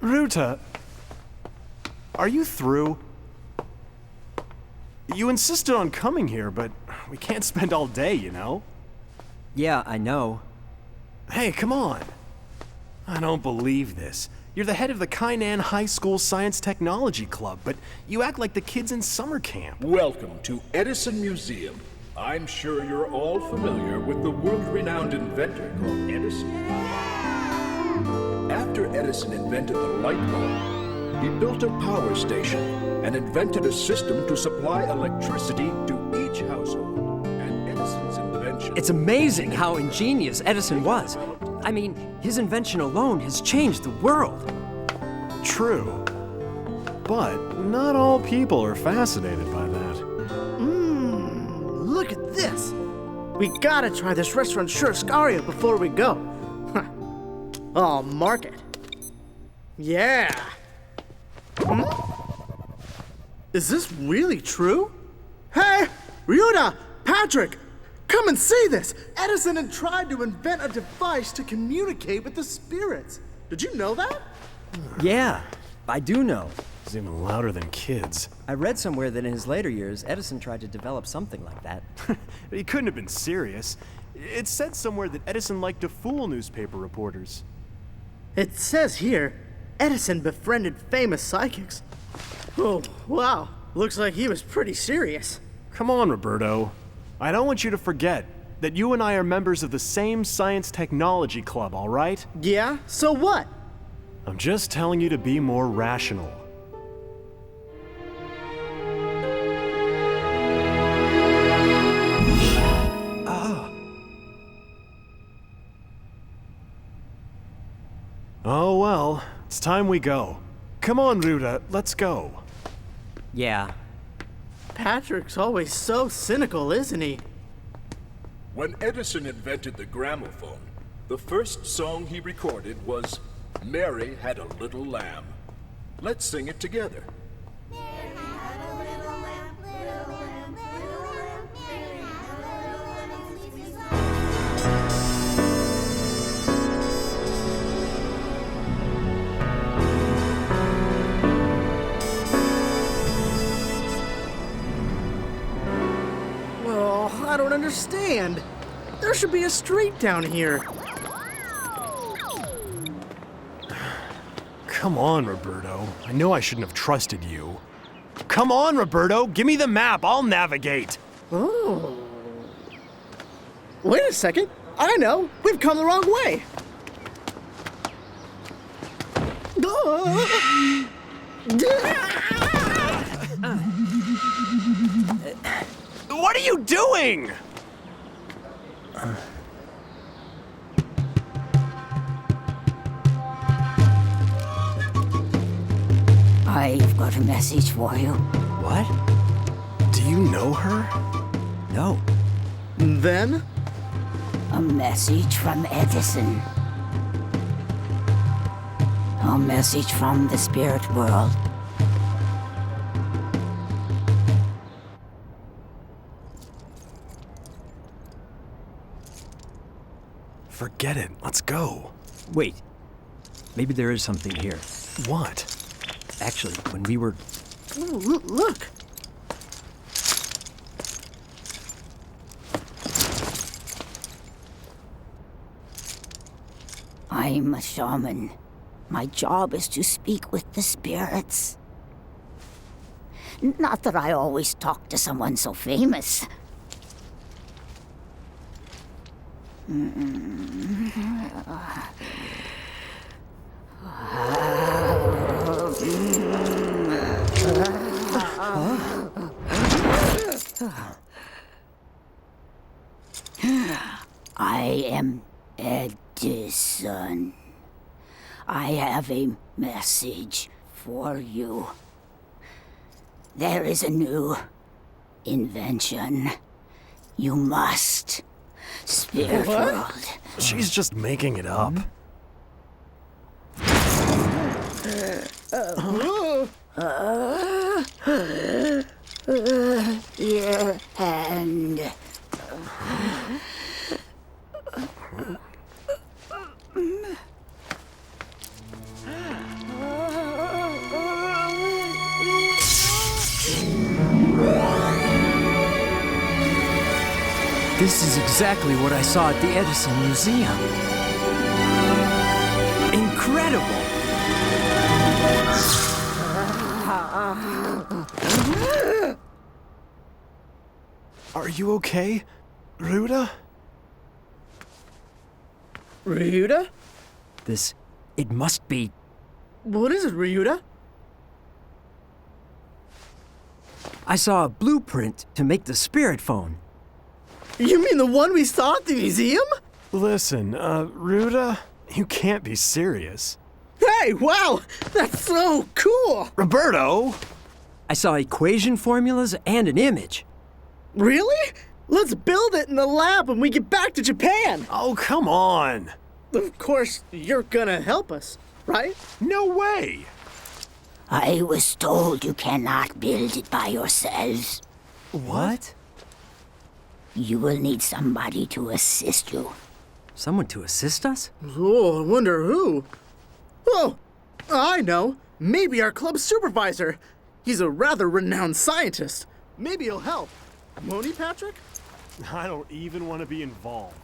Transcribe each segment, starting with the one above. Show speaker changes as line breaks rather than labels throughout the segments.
Ryuta, are you through? You insisted on coming here, but we can't spend all day, you know?
Yeah, I know.
Hey, come on. I don't believe this. You're the head of the Kainan High School Science Technology Club, but you act like the kids in summer camp.
Welcome to Edison Museum. I'm sure you're all familiar with the world-renowned inventor called Edison. After Edison invented the light bulb, he built a power station and invented a system to supply electricity to each household. And Edison's invention...
It's amazing how ingenious Edison was. I mean, his invention alone has changed the world.
True. But not all people are fascinated by that.
Look at this. We gotta try this restaurant Churrascaria before we go. I'll mark it. Yeah. Is this really true? Hey, Ryuta, Patrick, come and see this. Edison had tried to invent a device to communicate with the spirits. Did you know that?
Yeah, I do know.
It's even louder than kids.
I read somewhere that in his later years, Edison tried to develop something like that.
He couldn't have been serious. It said somewhere that Edison liked to fool newspaper reporters.
It says here, Edison befriended famous psychics. Oh, wow. Looks like he was pretty serious.
Come on, Roberto. I don't want you to forget that you and I are members of the same science technology club, all right?
Yeah? So what?
I'm just telling you to be more rational. Oh well, it's time we go. Come on, Ryuta, let's go.
Yeah.
Patrick's always so cynical, isn't he?
When Edison invented the gramophone, the first song he recorded was Mary Had a Little Lamb. Let's sing it together.
I don't understand. There should be a street down here.
Come on, Roberto. I know I shouldn't have trusted you. Come on, Roberto. Give me the map. I'll navigate.
Oh. Wait a second. I know. We've come the wrong way.
What are you doing?
I've got a message for you.
What?
Do you know her?
No.
Then?
A message from Edison. A message from the spirit world.
Forget it. Let's go.
Wait. Maybe there is something here.
What?
Actually, when we were...
Ooh, look.
I'm a shaman. My job is to speak with the spirits. Not that I always talk to someone so famous. I am Edison. I have a message for you. There is a new invention. You must. Spirit world.
She's just making it up.
Your hand.
This is exactly what I saw at the Edison Museum. Incredible!
Are you okay, Ryuta?
Ryuta?
It must be.
What is it, Ryuta?
I saw a blueprint to make the spirit phone.
You mean the one we saw at the museum?
Listen, Ryuta, you can't be serious.
Hey, wow! That's so cool!
Roberto!
I saw equation formulas and an image.
Really? Let's build it in the lab when we get back to Japan!
Oh, come on!
Of course, you're gonna help us, right?
No way!
I was told you cannot build it by yourselves.
What?
You will need somebody to assist you.
Someone to assist us?
Oh, I wonder who. Oh, I know. Maybe our club supervisor. He's a rather renowned scientist. Maybe he'll help. Won't he, Patrick?
I don't even want to be involved.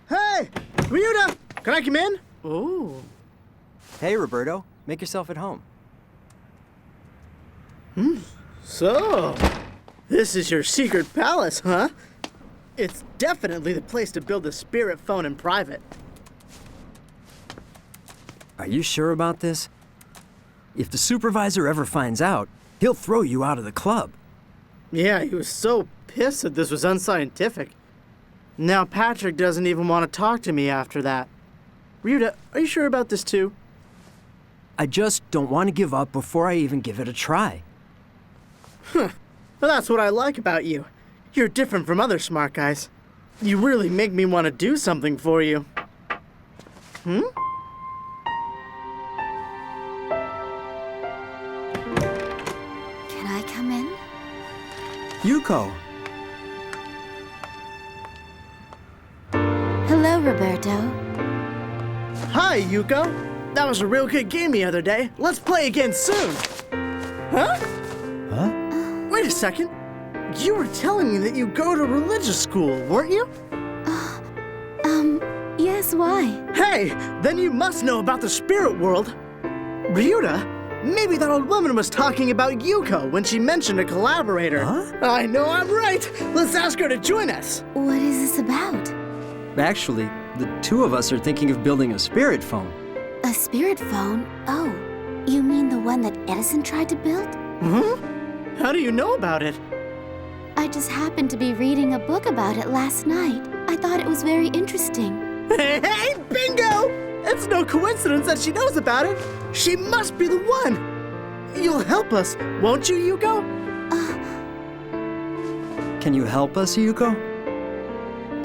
Hey, Ryuta, can I come in? Oh.
Hey, Roberto. Make yourself at home.
So, this is your secret palace, huh? It's definitely the place to build a spirit phone in private.
Are you sure about this? If the supervisor ever finds out, he'll throw you out of the club.
Yeah, he was so pissed that this was unscientific. Now Patrick doesn't even want to talk to me after that. Ryuta, are you sure about this too?
I just don't want to give up before I even give it a try.
Well, that's what I like about you. You're different from other smart guys. You really make me want to do something for you.
Can I come in?
Yuko!
Hello, Roberto.
Hi, Yuko. That was a real good game the other day. Let's play again soon. Huh?
Huh?
Wait a second. You were telling me that you go to religious school, weren't you?
Yes, why?
Hey, then you must know about the spirit world. Ryuta, maybe that old woman was talking about Yuko when she mentioned a collaborator.
Huh?
I know I'm right. Let's ask her to join us.
What is this about?
Actually, the two of us are thinking of building a spirit phone.
A spirit phone? Oh, you mean the one that Edison tried to build?
Huh? How do you know about it?
I just happened to be reading a book about it last night. I thought it was very interesting.
Hey, bingo! It's no coincidence that she knows about it. She must be the one. You'll help us, won't you, Yuko?
Can you help us, Yuko?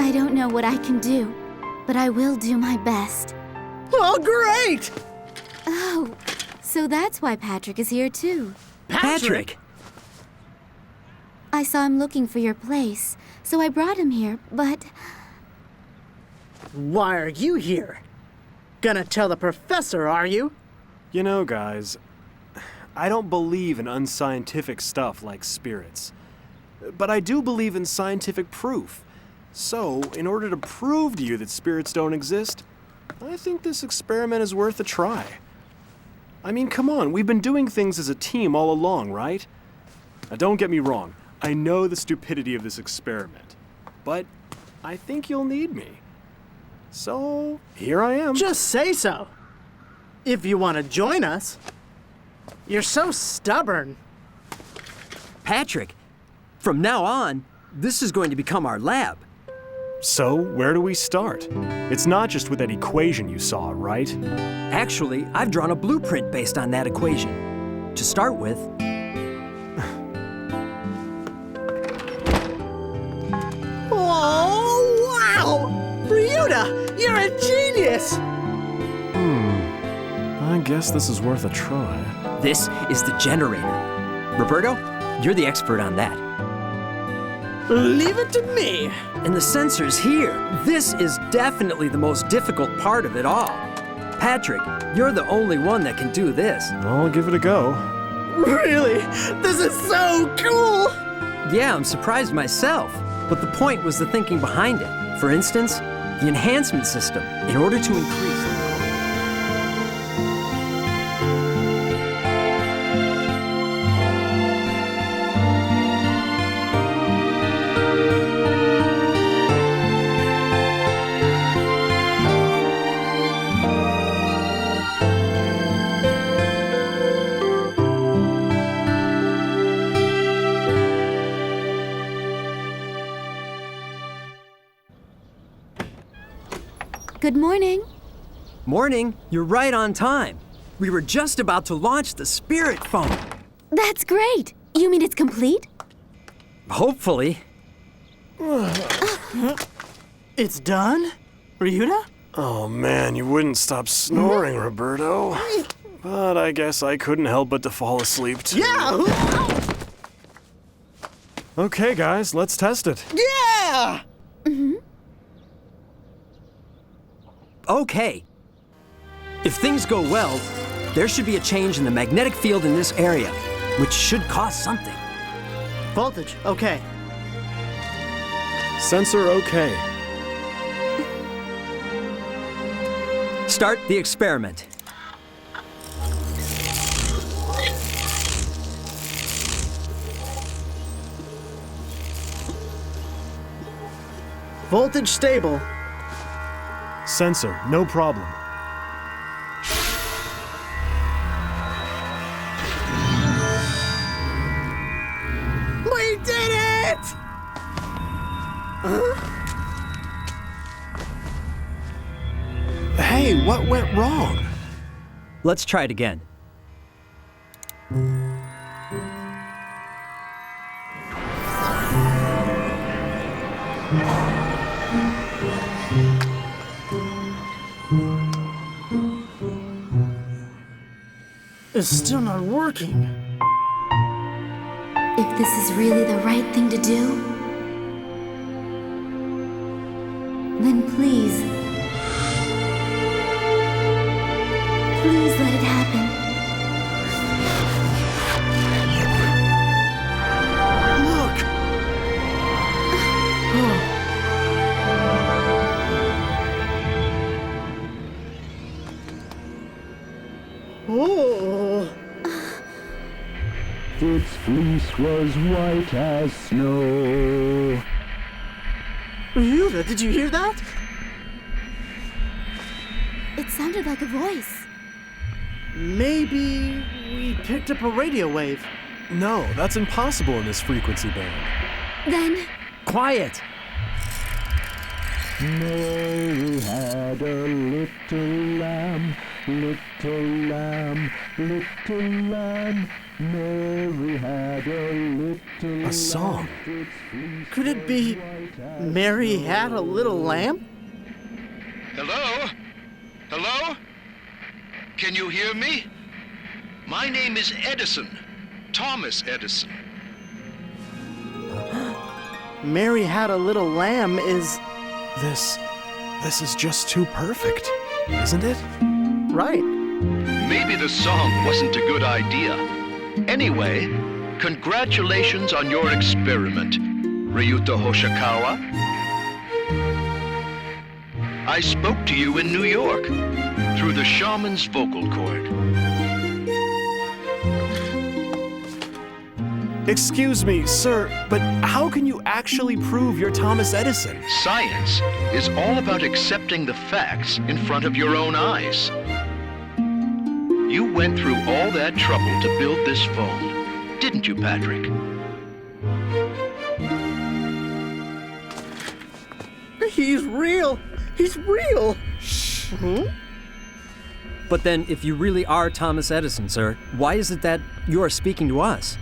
I don't know what I can do, but I will do my best.
Oh, great!
Oh, so that's why Patrick is here too.
Patrick!
I saw him looking for your place, so I brought him here, but
Why are you here? Gonna tell the professor, are you?
You know, guys, I don't believe in unscientific stuff like spirits. But I do believe in scientific proof. So, in order to prove to you that spirits don't exist, I think this experiment is worth a try. I mean, come on, we've been doing things as a team all along, right? Now, don't get me wrong, I know the stupidity of this experiment, but I think you'll need me. So, here I am.
Just say so. If you want to join us. You're so stubborn.
Patrick, from now on, this is going to become our lab.
So, where do we start? It's not just with that equation you saw, right?
Actually, I've drawn a blueprint based on that equation. To start with,
a genius!
I guess this is worth a try.
This is the generator. Roberto, you're the expert on that.
Leave it to me.
And the sensors here. This is definitely the most difficult part of it all. Patrick, you're the only one that can do this.
I'll give it a go.
Really? This is so cool!
Yeah, I'm surprised myself. But the point was the thinking behind it. For instance, the enhancement system, in order to increase.
Good morning.
Morning, you're right on time. We were just about to launch the Spirit Phone.
That's great. You mean it's complete?
Hopefully.
It's done? Ryuta?
Oh man, you wouldn't stop snoring, Roberto. But I guess I couldn't help but to fall asleep too.
Yeah!
Okay, guys, let's test it.
Yeah!
Okay. If things go well, there should be a change in the magnetic field in this area, which should cause something.
Voltage, okay.
Sensor okay.
Start the experiment.
Voltage stable.
Sensor, no problem.
We did it!
Hey, what went wrong?
Let's try it again.
It's still not working.
If this is really the right thing to do, then please, please let it happen.
Look! Oh!
Its fleece was white as snow.
Ryuta, did you hear that?
It sounded like a voice.
Maybe we picked up a radio wave.
No, that's impossible in this frequency band.
Then,
Quiet!
Mary had a little lamb, little lamb, little lamb. Mary had a little
A song.
Could it be Mary had a little lamb?
Hello? Hello? Can you hear me? My name is Edison. Thomas Edison.
Mary had a little lamb is
This is just too perfect, isn't it?
right.
Maybe the song wasn't a good idea. Anyway, congratulations on your experiment, Ryuta Hoshikawa. I spoke to you in New York through the shaman's vocal cord.
Excuse me, sir, but how can you actually prove you're Thomas Edison?
Science is all about accepting the facts in front of your own eyes. You went through all that trouble to build this phone, didn't you, Patrick?
He's real. He's real.
But then, if you really are Thomas Edison, sir, why is it that you are speaking to us?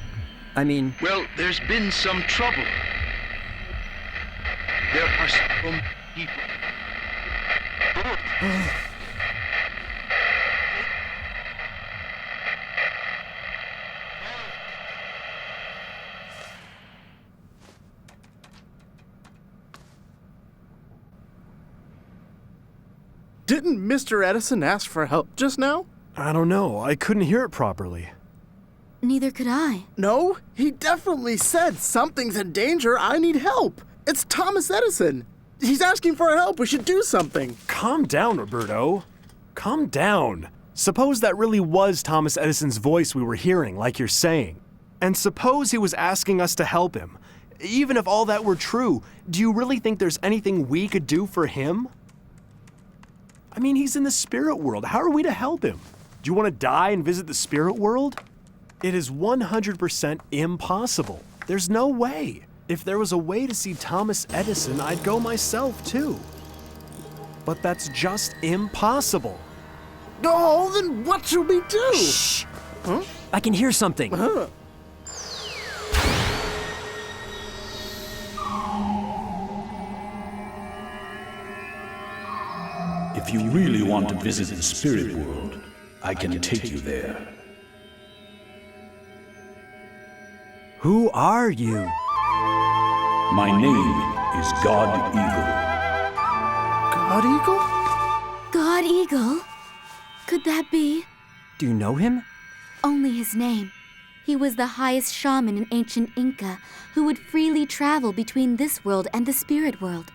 I mean,
Well, there's been some trouble. There are some people
Didn't Mr. Edison ask for help just now?
I don't know. I couldn't hear it properly.
Neither could I.
No, he definitely said something's in danger, I need help. It's Thomas Edison. He's asking for help, we should do something.
Calm down, Roberto. Calm down. Suppose that really was Thomas Edison's voice we were hearing, like you're saying. And suppose he was asking us to help him. Even if all that were true, do you really think there's anything we could do for him? I mean, he's in the spirit world. How are we to help him? Do you want to die and visit the spirit world? It is 100% impossible. There's no way. If there was a way to see Thomas Edison, I'd go myself too. But that's just impossible.
Oh, then what should we do?
Shh!
Huh?
I can hear something.
If you really want to visit the spirit world, I can take you there.
Who are you?
My name is God Eagle.
God Eagle?
God Eagle? Could that be?
Do you know him?
Only his name. He was the highest shaman in ancient Inca who would freely travel between this world and the spirit world.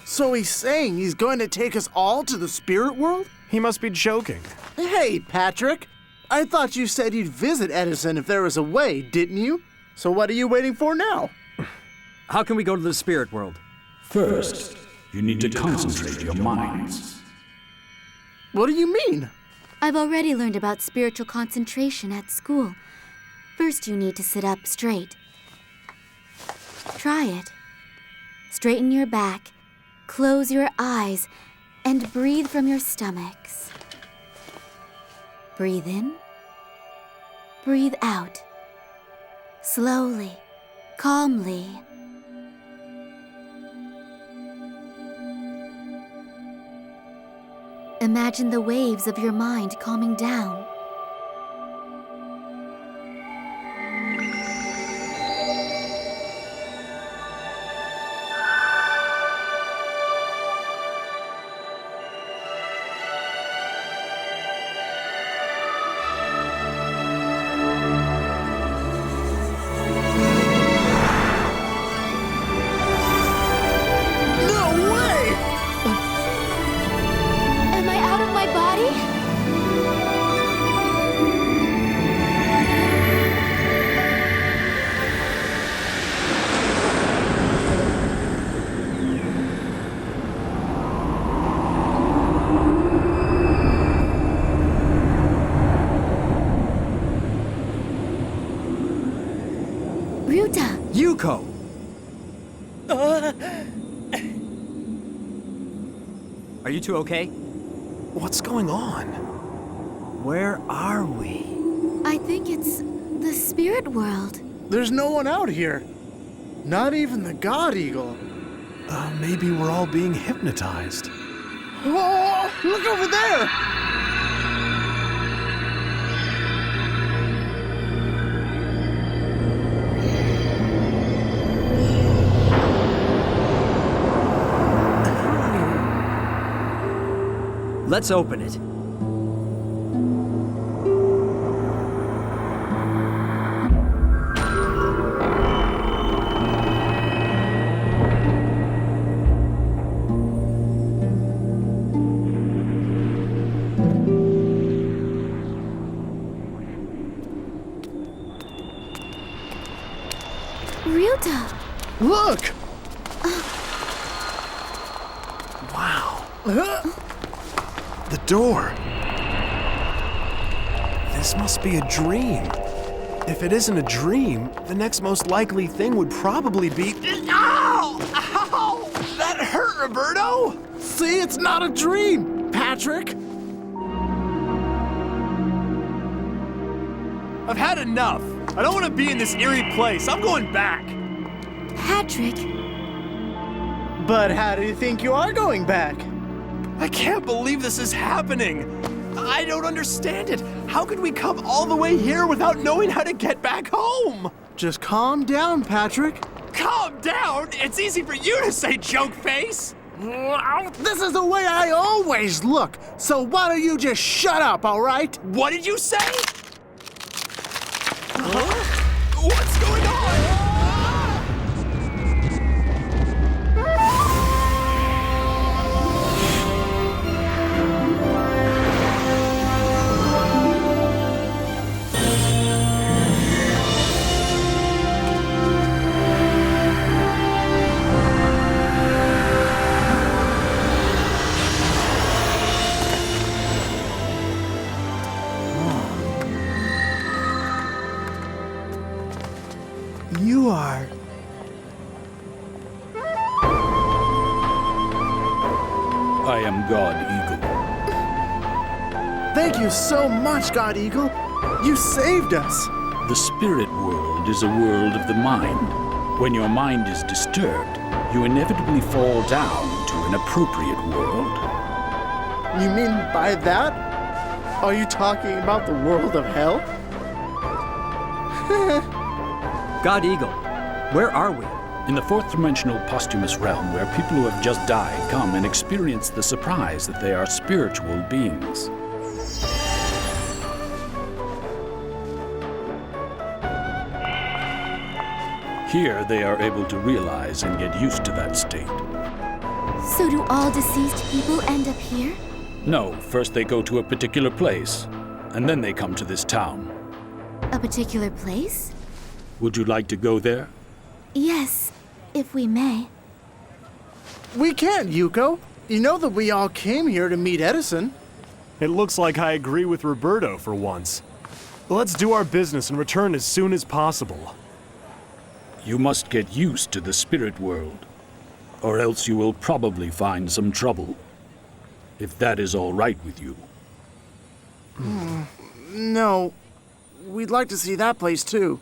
So he's saying he's going to take us all to the spirit world?
He must be joking.
Hey, Patrick. I thought you said you'd visit Edison if there was a way, didn't you? So what are you waiting for now?
How can we go to the spirit world?
First, you need to concentrate your minds.
What do you mean?
I've already learned about spiritual concentration at school. First, you need to sit up straight. Try it. Straighten your back, close your eyes, and breathe from your stomachs. Breathe in. Breathe out. Slowly, calmly. Imagine the waves of your mind calming down.
No way!
Am I out of my body? Ryuta!
Yuko! Are you two okay?
What's going on?
Where are we?
I think it's the spirit world.
There's no one out here. Not even the God Eagle.
Maybe we're all being hypnotized.
Oh, look over there!
Let's open it.
Ryuta!
Look!
Wow. The door. This must be a dream. If it isn't a dream, the next most likely thing would probably be... Ow! Ow! That hurt, Roberto!
See, it's not a dream, Patrick!
I've had enough. I don't want to be in this eerie place. I'm going back.
Patrick,
But how do you think you are going back?
I can't believe this is happening. I don't understand it. How could we come all the way here without knowing how to get back home?
Just calm down, Patrick.
Calm down? It's easy for you to say, joke face.
This is the way I always look, so why don't you just shut up, all right?
What did you say? What's going on?
You are...
I am God Eagle.
Thank you so much, God Eagle. You saved us.
The spirit world is a world of the mind. When your mind is disturbed, you inevitably fall down to an appropriate world.
You mean by that? Are you talking about the world of hell?
God Eagle, where are we?
In the fourth dimensional posthumous realm, where people who have just died come and experience the surprise that they are spiritual beings. Here, they are able to realize and get used to that state.
So do all deceased people end up here?
No, first they go to a particular place, and then they come to this town.
A particular place?
Would you like to go there?
Yes, if we may.
We can, Yuko. You know that we all came here to meet Edison.
It looks like I agree with Roberto for once. Let's do our business and return as soon as possible.
You must get used to the spirit world, or else you will probably find some trouble. If that is all right with you.
No, we'd like to see that place too.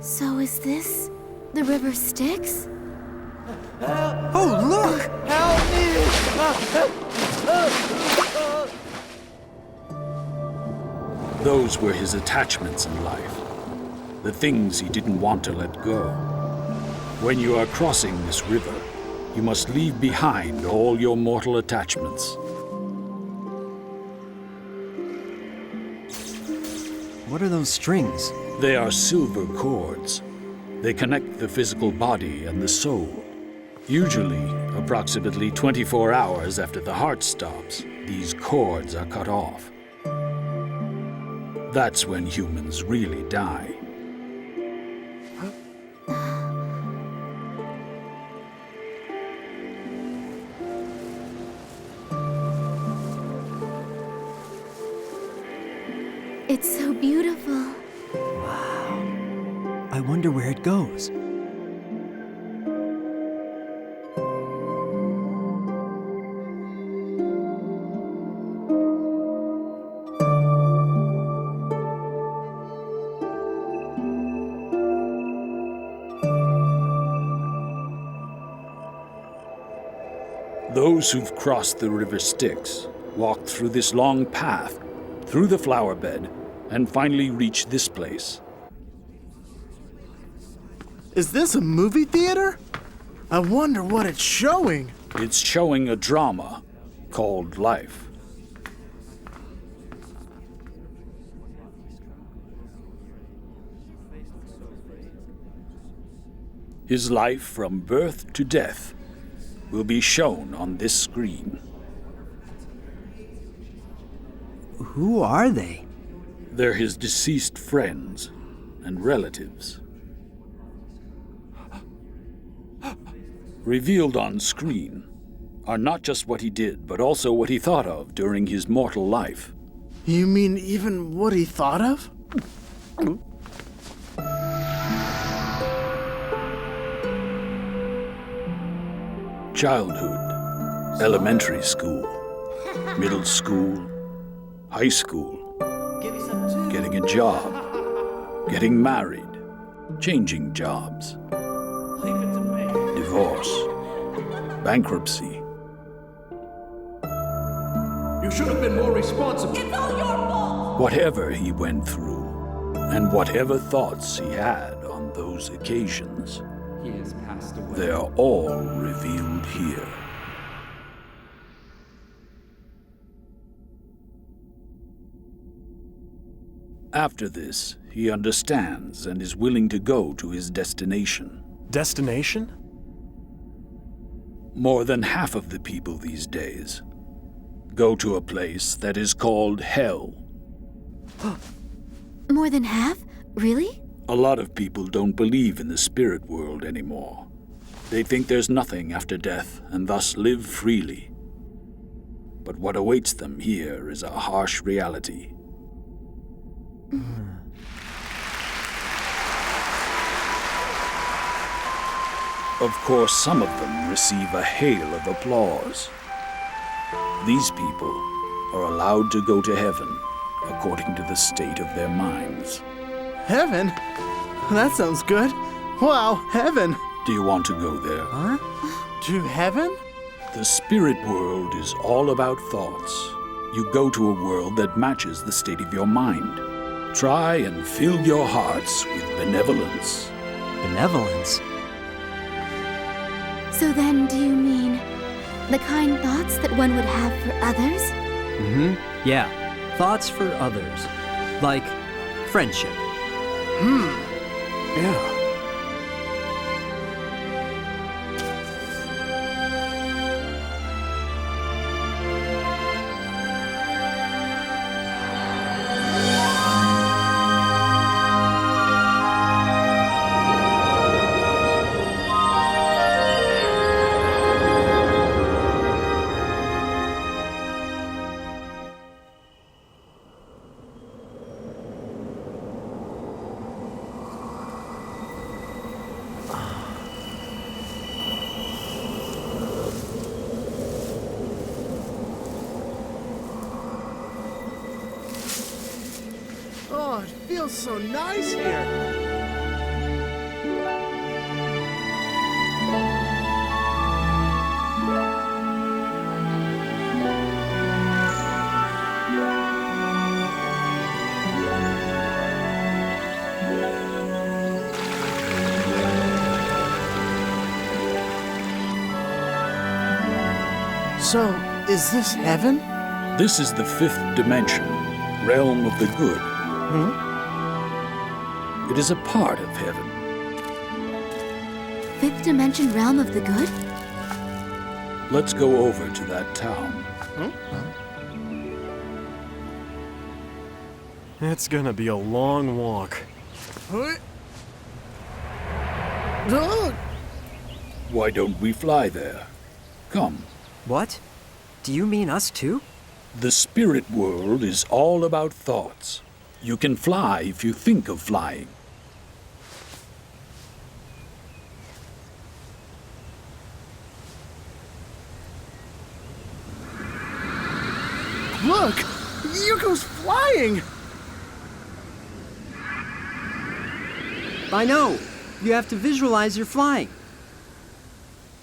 So is this the river Styx?
Oh, look!
Those were his attachments in life. The things he didn't want to let go. When you are crossing this river, you must leave behind all your mortal attachments.
What are those strings?
They are silver cords. They connect the physical body and the soul. Usually, approximately 24 hours after the heart stops, these cords are cut off. That's when humans really die.
It's so beautiful.
I wonder where it goes.
Those who've crossed the river Styx walk through this long path, through the flower bed, and finally reach this place.
Is this a movie theater? I wonder what it's showing.
It's showing a drama called life. His life from birth to death. will be shown on this screen.
Who are they?
They're his deceased friends and relatives. Revealed on screen are not just what he did, but also what he thought of during his mortal life.
You mean even what he thought of?
Childhood, elementary school, middle school, high school, getting a job, getting married, changing jobs, divorce, bankruptcy.
You should have been more responsible.
Whatever he went through, and whatever thoughts he had on those occasions,
He has passed away.
they're all revealed here. After this, he understands and is willing to go to his destination.
Destination?
More than half of the people these days go to a place that is called Hell.
More than half? Really?
A lot of people don't believe in the spirit world anymore. They think there's nothing after death and thus live freely. But what awaits them here is a harsh reality. Of course, some of them receive a hail of applause. These people are allowed to go to heaven according to the state of their minds.
Heaven? That sounds good. Wow, heaven.
Do you want to go there?
To heaven?
The spirit world is all about thoughts. You go to a world that matches the state of your mind. Try and fill your hearts with benevolence.
Benevolence?
So then, do you mean the kind thoughts that one would have for others?
Mm-hmm. Yeah. Thoughts for others. Like friendship.
Yeah.
Oh, it feels so nice here. So, is this heaven?
This is the fifth dimension, realm of the good. It is a part of heaven.
Fifth dimension realm of the good?
Let's go over to that town.
It's gonna be a long walk.
Why don't we fly there? Come.
What? Do you mean us too?
The spirit world is all about thoughts. You can fly if you think of flying.
Look! Yuko's flying!
I know. You have to visualize you're flying.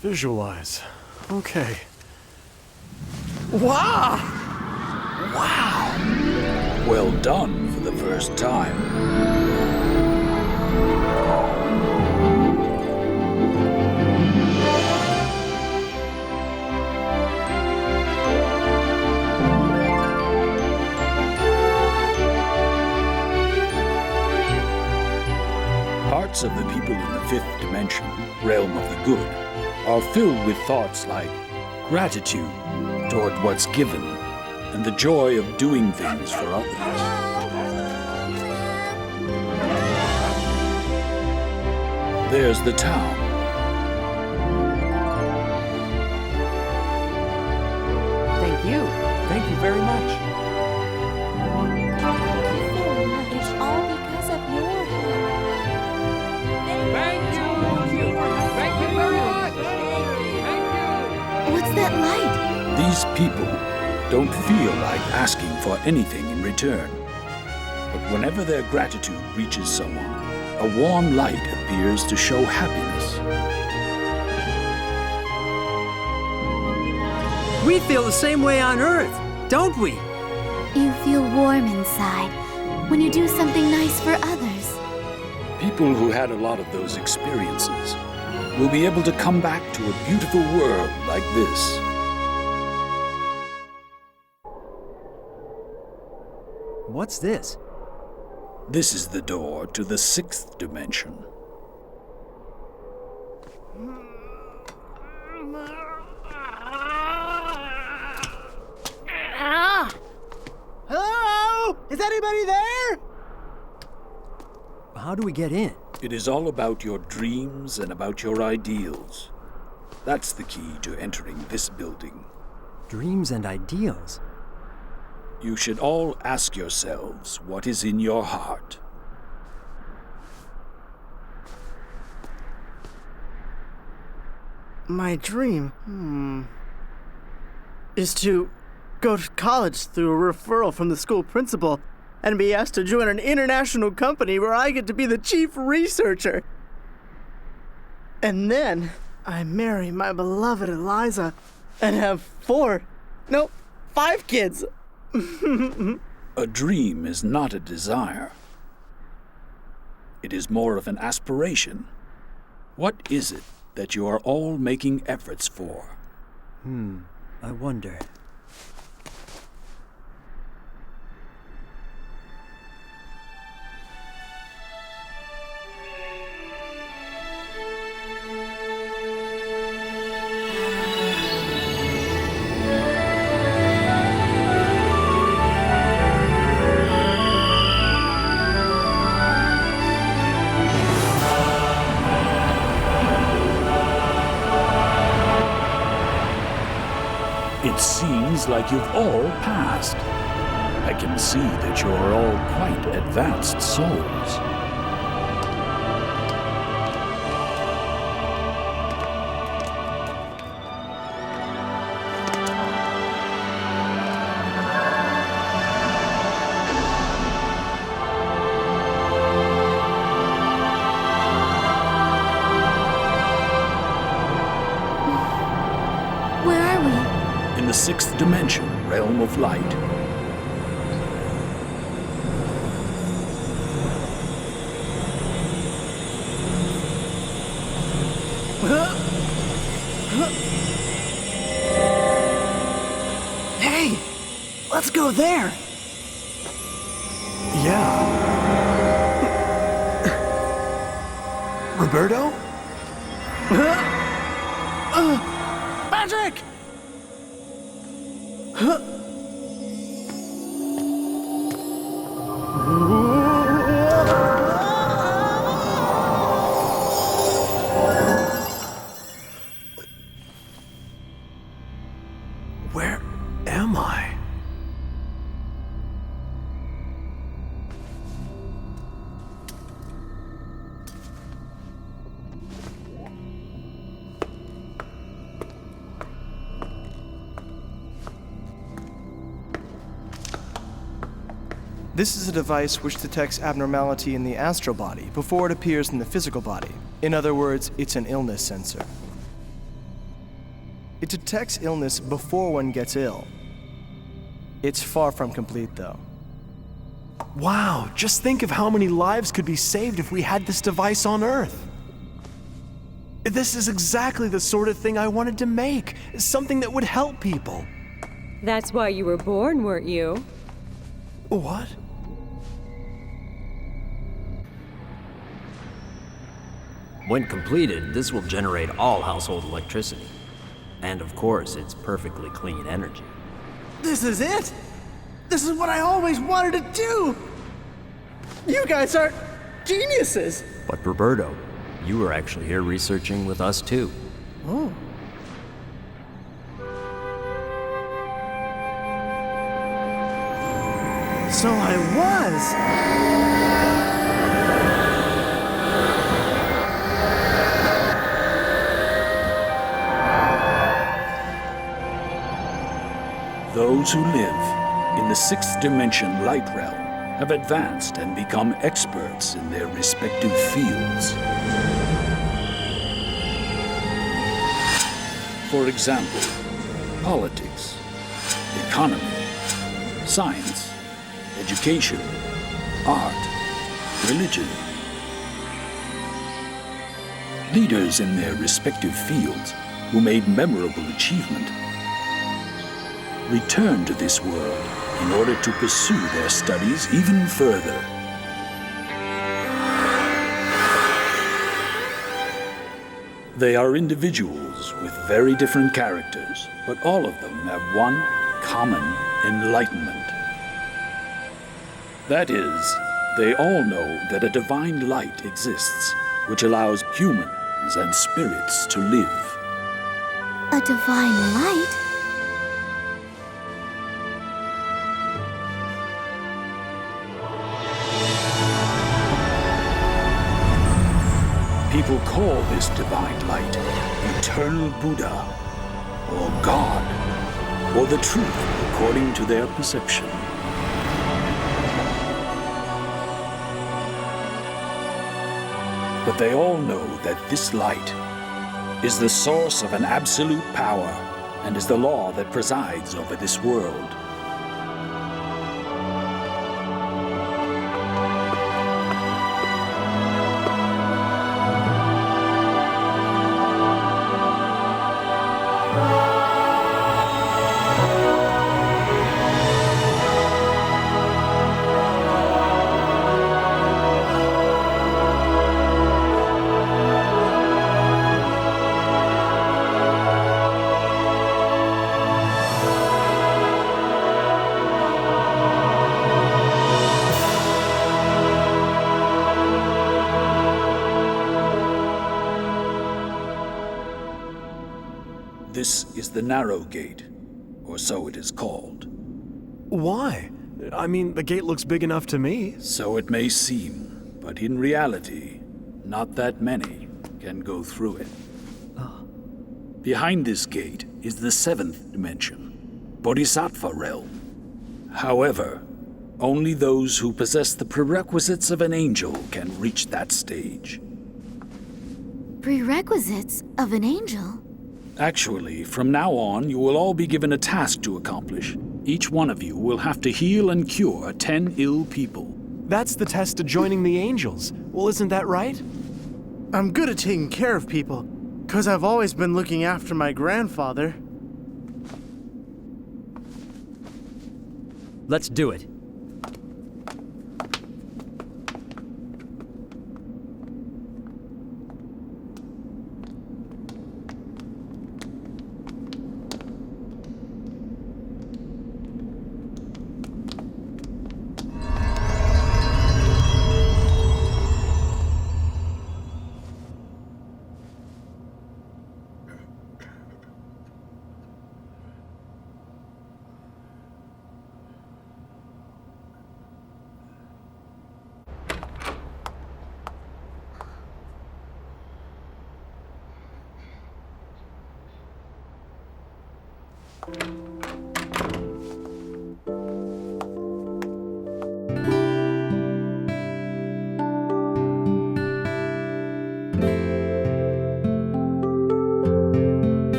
Visualize. Okay.
Wow!
Well done for the first time. Hearts of the people in the fifth dimension, realm of the good, are filled with thoughts like gratitude toward what's given and the joy of doing things for others. There's the town.
Thank you. Thank you very much.
It's all because of your help.
Thank you! Thank you very much! Thank you!
What's that light?
These people don't feel like asking for anything in return. But whenever their gratitude reaches someone, a warm light appears to show happiness.
We feel the same way on Earth, don't we?
You feel warm inside when you do something nice for others.
People who had a lot of those experiences will be able to come back to a beautiful world like this.
What's this?
This is the door to the 6th dimension.
Hello? Is anybody there?
How do we get in?
It is all about your dreams and about your ideals. That's the key to entering this building.
Dreams and ideals.
You should all ask yourselves what is in your heart.
My dream, is to go to college through a referral from the school principal and be asked to join an international company where I get to be the chief researcher. And then I marry my beloved Eliza and have 5 kids.
A dream is not a desire. It is more of an aspiration. What is it that you are all making efforts for?
I wonder.
It seems like you've all passed. I can see that you are all quite advanced souls.
Where are we?
In the 6th dimension, realm of light.
Hey, let's go there.
Yeah. Roberto?
Patrick!
Where am I?
This is a device which detects abnormality in the astral body before it appears in the physical body. In other words, it's an illness sensor. It detects illness before one gets ill. It's far from complete, though.
Wow, just think of how many lives could be saved if we had this device on Earth. This is exactly the sort of thing I wanted to make. Something that would help people.
That's why you were born, weren't you?
When completed, this will generate all household electricity. And of course, it's perfectly clean energy.
This is it! This is what I always wanted to do! You guys are geniuses!
But Roberto, you were actually here researching with us too.
Oh. So I was!
Those who live in the sixth dimension light realm have advanced and become experts in their respective fields. For example, politics, economy, science, education, art, religion. Leaders in their respective fields who made memorable achievement return to this world in order to pursue their studies even further. They are individuals with very different characters, but all of them have one common enlightenment. That is, they all know that a divine light exists, which allows humans and spirits to live.
A divine light?
People call this divine light eternal Buddha, or God, or the truth according to their perception. But they all know that this light is the source of an absolute power and is the law that presides over this world. This is the Narrow Gate, or so it is called.
Why? I mean, the gate looks big enough to me.
So it may seem, but in reality, not that many can go through it. Behind this gate is the seventh dimension, Bodhisattva realm. However, only those who possess the prerequisites of an angel can reach that stage.
Prerequisites of an angel?
Actually, from now on, you will all be given a task to accomplish. Each one of you will have to heal and cure 10 ill people.
That's the test to joining the angels. Well, isn't that right?
I'm good at taking care of people, 'cause I've always been looking after my grandfather.
Let's do it.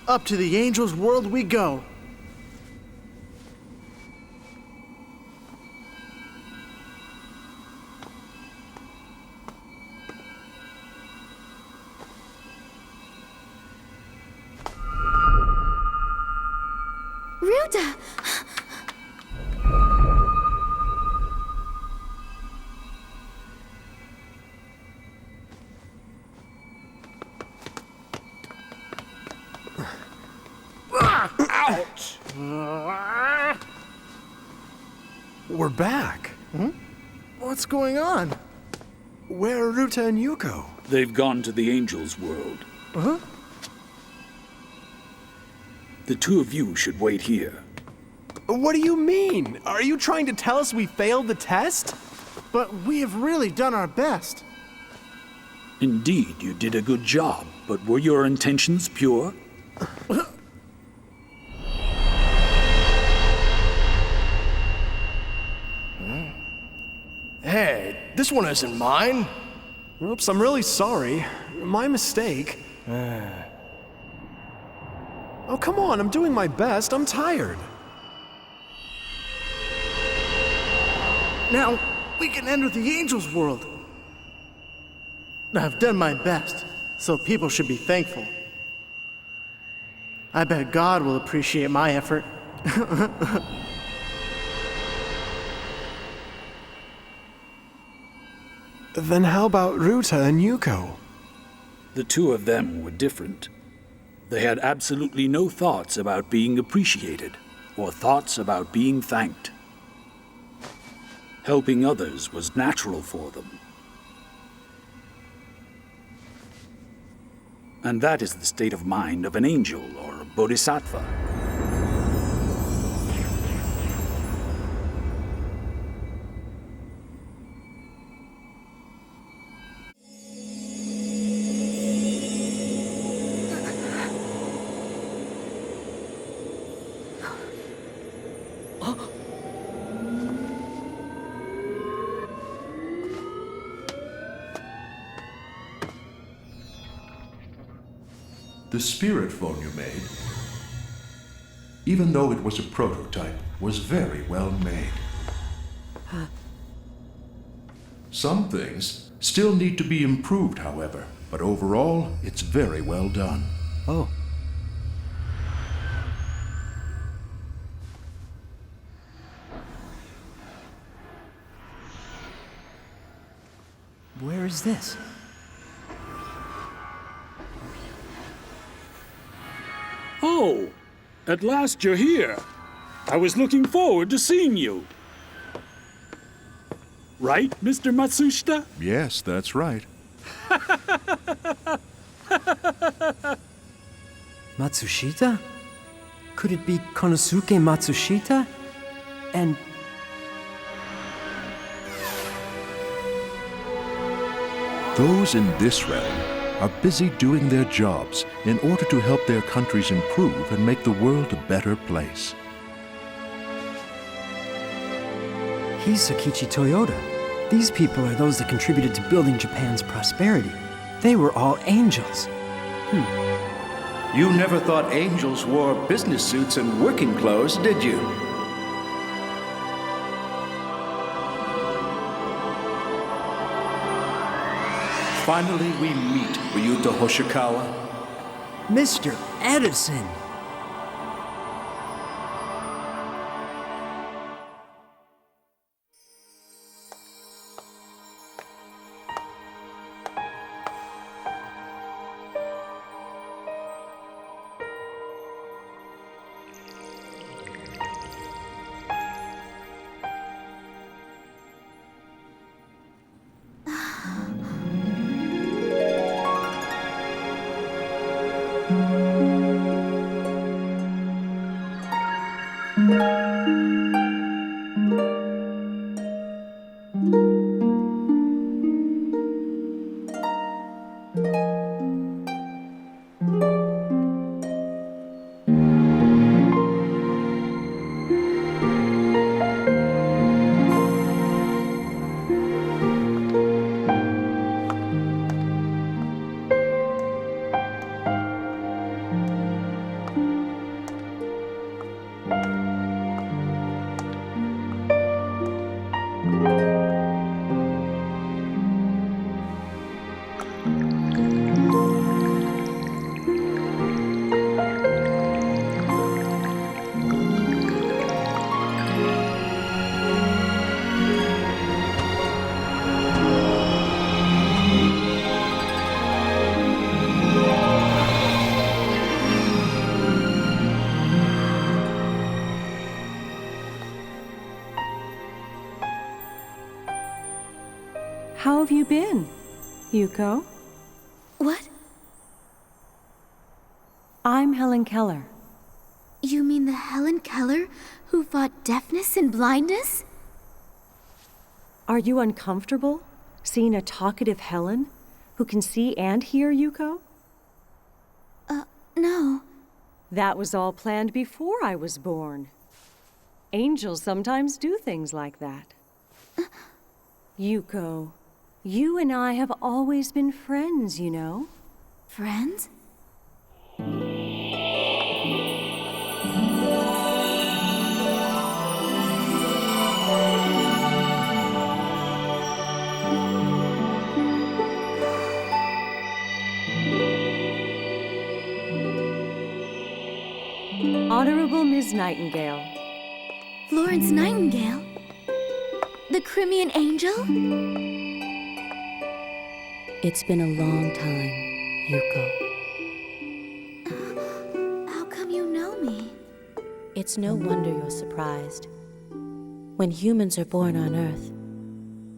Up to the angels' world we go.
Ryuta!
Ouch! We're back.
What's going on?
Where are Ryuta and Yuko?
They've gone to the angels' world.
Huh?
The two of you should wait here.
What do you mean? Are you trying to tell us we failed the test?
But we have really done our best.
Indeed, you did a good job, but were your intentions pure?
Hey, this one isn't mine.
Oops, I'm really sorry. My mistake. Oh, come on, I'm doing my best. I'm tired.
Now, we can enter the angels' world. I've done my best, so people should be thankful. I bet God will appreciate my effort.
Then how about Ryuta and Yuko?
The two of them were different. They had absolutely no thoughts about being appreciated, or thoughts about being thanked. Helping others was natural for them. And that is the state of mind of an angel or a bodhisattva.
The spirit phone you made, even though it was a prototype, was very well made. Some things still need to be improved, however, but overall, it's very well done.
Oh. Where is this?
Oh, at last you're here. I was looking forward to seeing you. Right, Mr. Matsushita?
Yes, that's right.
Matsushita? Could it be Konosuke Matsushita? And...
Those in this realm are busy doing their jobs in order to help their countries improve and make the world a better place.
He's Sakichi Toyota. These people are those that contributed to building Japan's prosperity. They were all angels.
You never thought angels wore business suits and working clothes, did you? Finally, we meet Ryuta Hoshikawa.
Mr. Edison!
How have you been, Yuko?
What?
I'm Helen Keller.
You mean the Helen Keller who fought deafness and blindness?
Are you uncomfortable seeing a talkative Helen who can see and hear, Yuko?
No.
That was all planned before I was born. Angels sometimes do things like that. Yuko, you and I have always been friends, you know.
Friends?
Honorable Ms. Nightingale.
Florence Nightingale? The Crimean Angel?
It's been a long time, Yuko.
How come you know me?
It's no wonder you're surprised. When humans are born on Earth,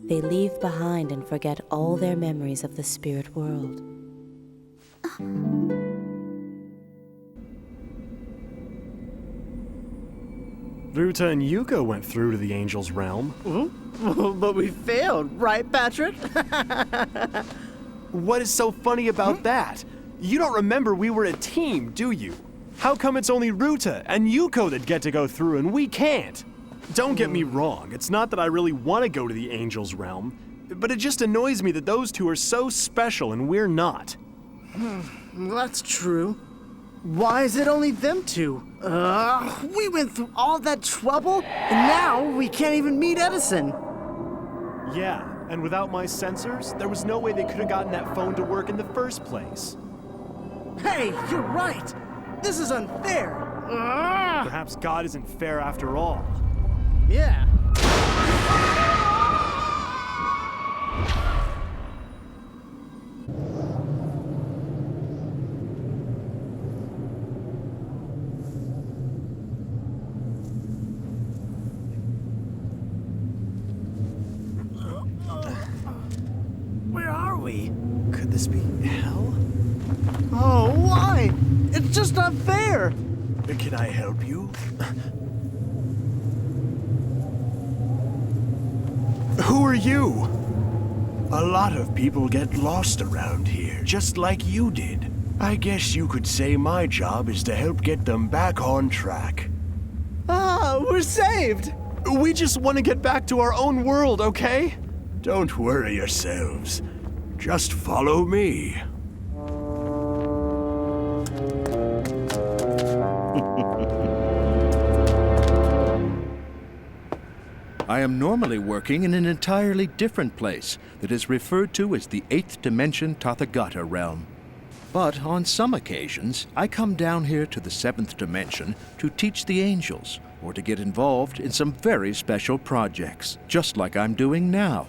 they leave behind and forget all their memories of the spirit world.
Ryuta and Yuko went through to the Angel's realm.
But we failed, right, Patrick?
What is so funny about that? You don't remember we were a team, do you? How come it's only Ryuta and Yuko that get to go through and we can't? Don't get me wrong, it's not that I really want to go to the Angel's realm, but it just annoys me that those two are so special and we're not.
That's true. Why is it only them two? We went through all that trouble, and now we can't even meet Edison.
Yeah, and without my sensors, there was no way they could have gotten that phone to work in the first place.
Hey, you're right. This is unfair.
Perhaps God isn't fair after all.
Yeah. Where are we?
Could this be hell?
Oh, why? It's just not fair.
Can I help you? Who are you?
A lot of people get lost around here, just like you did. I guess you could say my job is to help get them back on track.
We're saved!
We just want to get back to our own world, okay?
Don't worry yourselves. Just follow me.
I am normally working in an entirely different place that is referred to as the 8th Dimension Tathagata realm. But on some occasions, I come down here to the 7th Dimension to teach the angels, or to get involved in some very special projects, just like I'm doing now.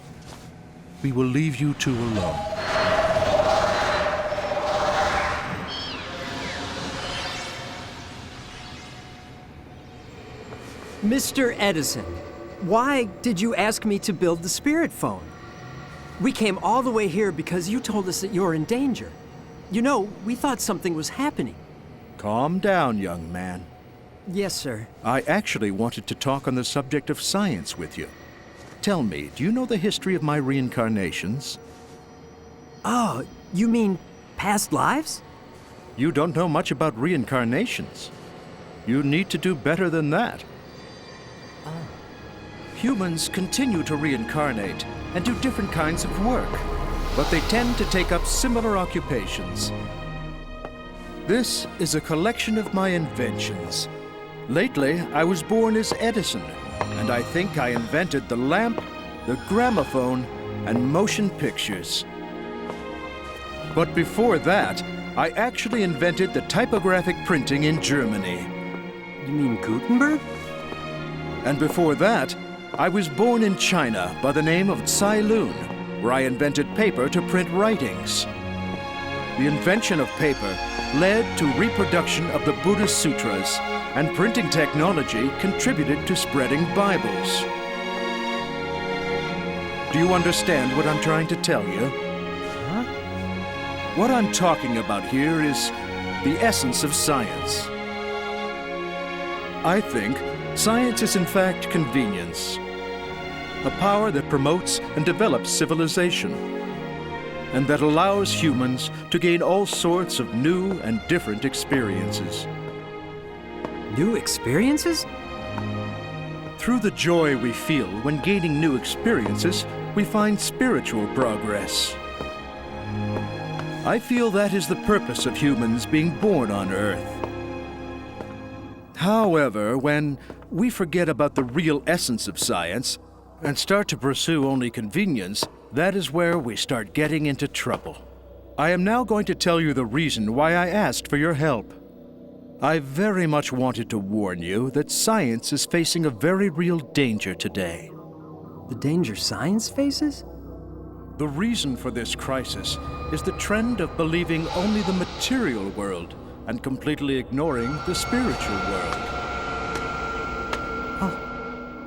We will leave you two alone.
Mr. Edison, why did you ask me to build the spirit phone? We came all the way here because you told us that you're in danger. You know, we thought something was happening.
Calm down, young man.
Yes, sir.
I actually wanted to talk on the subject of science with you. Tell me, do you know the history of my reincarnations?
Oh, you mean past lives?
You don't know much about reincarnations. You need to do better than that. Humans continue to reincarnate and do different kinds of work, but they tend to take up similar occupations. This is a collection of my inventions. Lately, I was born as Edison, and I think I invented the lamp, the gramophone, and motion pictures. But before that, I actually invented the typographic printing in Germany.
You mean Gutenberg?
And before that, I was born in China by the name of Tsai Lun, where I invented paper to print writings. The invention of paper led to reproduction of the Buddhist sutras, and printing technology contributed to spreading Bibles. Do you understand what I'm trying to tell you?
Huh?
What I'm talking about here is the essence of science. I think science is in fact convenience, a power that promotes and develops civilization, and that allows humans to gain all sorts of new and different experiences.
New experiences?
Through the joy we feel when gaining new experiences, we find spiritual progress. I feel that is the purpose of humans being born on Earth. However, when we forget about the real essence of science and start to pursue only convenience, that is where we start getting into trouble. I am now going to tell you the reason why I asked for your help. I very much wanted to warn you that science is facing a very real danger today.
The danger science faces?
The reason for this crisis is the trend of believing only the material world and completely ignoring the spiritual world.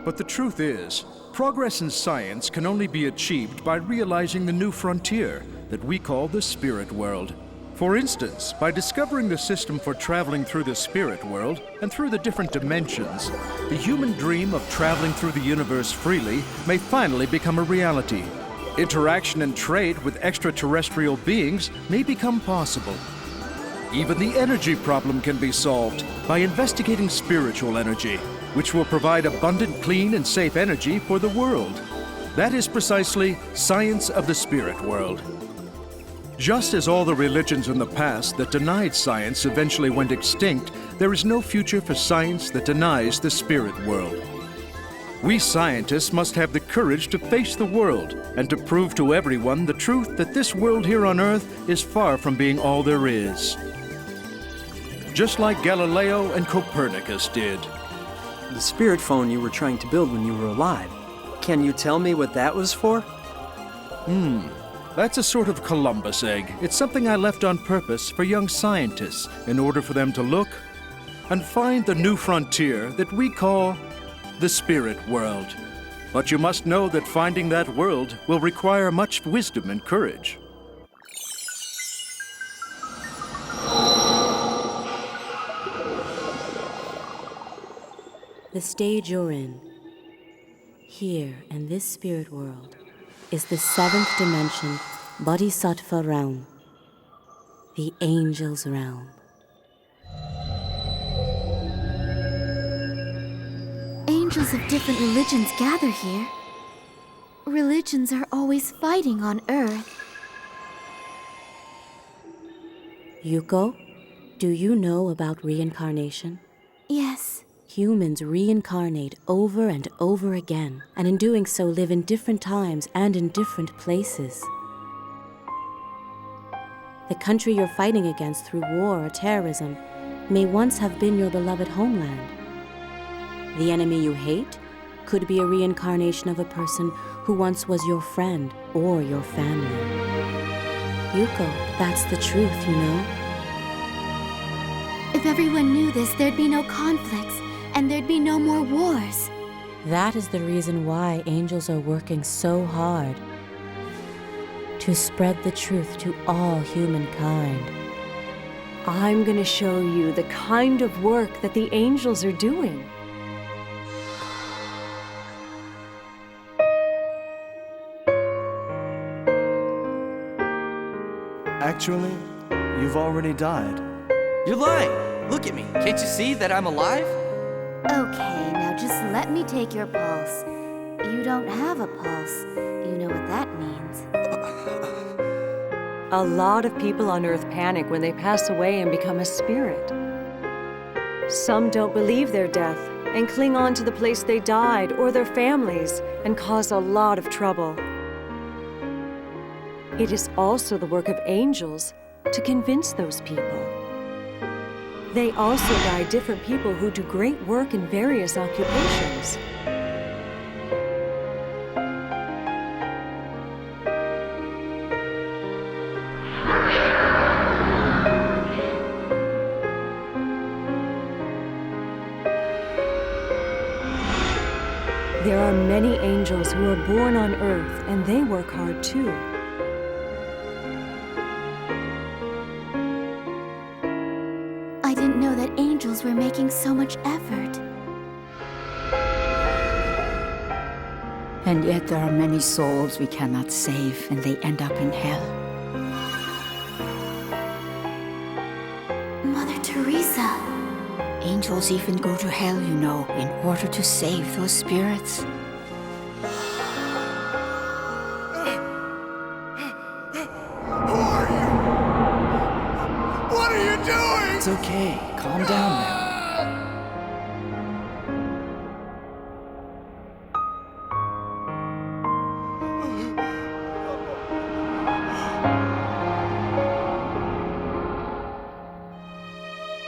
But the truth is, progress in science can only be achieved by realizing the new frontier that we call the spirit world. For instance, by discovering the system for traveling through the spirit world and through the different dimensions, the human dream of traveling through the universe freely may finally become a reality. Interaction and trade with extraterrestrial beings may become possible. Even the energy problem can be solved by investigating spiritual energy, which will provide abundant, clean, and safe energy for the world. That is precisely science of the spirit world. Just as all the religions in the past that denied science eventually went extinct, there is no future for science that denies the spirit world. We scientists must have the courage to face the world and to prove to everyone the truth that this world here on Earth is far from being all there is. Just like Galileo and Copernicus did.
The spirit phone you were trying to build when you were alive. Can you tell me what that was for?
That's a sort of Columbus egg. It's something I left on purpose for young scientists in order for them to look and find the new frontier that we call the spirit world. But you must know that finding that world will require much wisdom and courage.
The stage you're in, here in this spirit world, is the seventh dimension, Bodhisattva realm, the angel's realm.
Angels of different religions gather here. Religions are always fighting on Earth.
Yuko, do you know about reincarnation?
Yes.
Humans reincarnate over and over again, and in doing so live in different times and in different places. The country you're fighting against through war or terrorism may once have been your beloved homeland. The enemy you hate could be a reincarnation of a person who once was your friend or your family. Yuko, that's the truth, you know?
If everyone knew this, there'd be no conflicts, and there'd be no more wars.
That is the reason why angels are working so hard to spread the truth to all humankind.
I'm gonna show you the kind of work that the angels are doing.
Actually, you've already died.
You're lying! Look at me. Can't you see that I'm alive?
Okay, now just let me take your pulse. You don't have a pulse. You know what that means.
A lot of people on Earth panic when they pass away and become a spirit. Some don't believe their death and cling on to the place they died or their families and cause a lot of trouble. It is also the work of angels to convince those people. They also guide different people who do great work in various occupations. There are many angels who are born on Earth, and they work hard too.
I didn't know that angels were making so much effort.
And yet there are many souls we cannot save, and they end up in hell.
Mother Teresa.
Angels even go to hell, you know, in order to save those spirits.
What are you doing?
It's okay. Calm down now.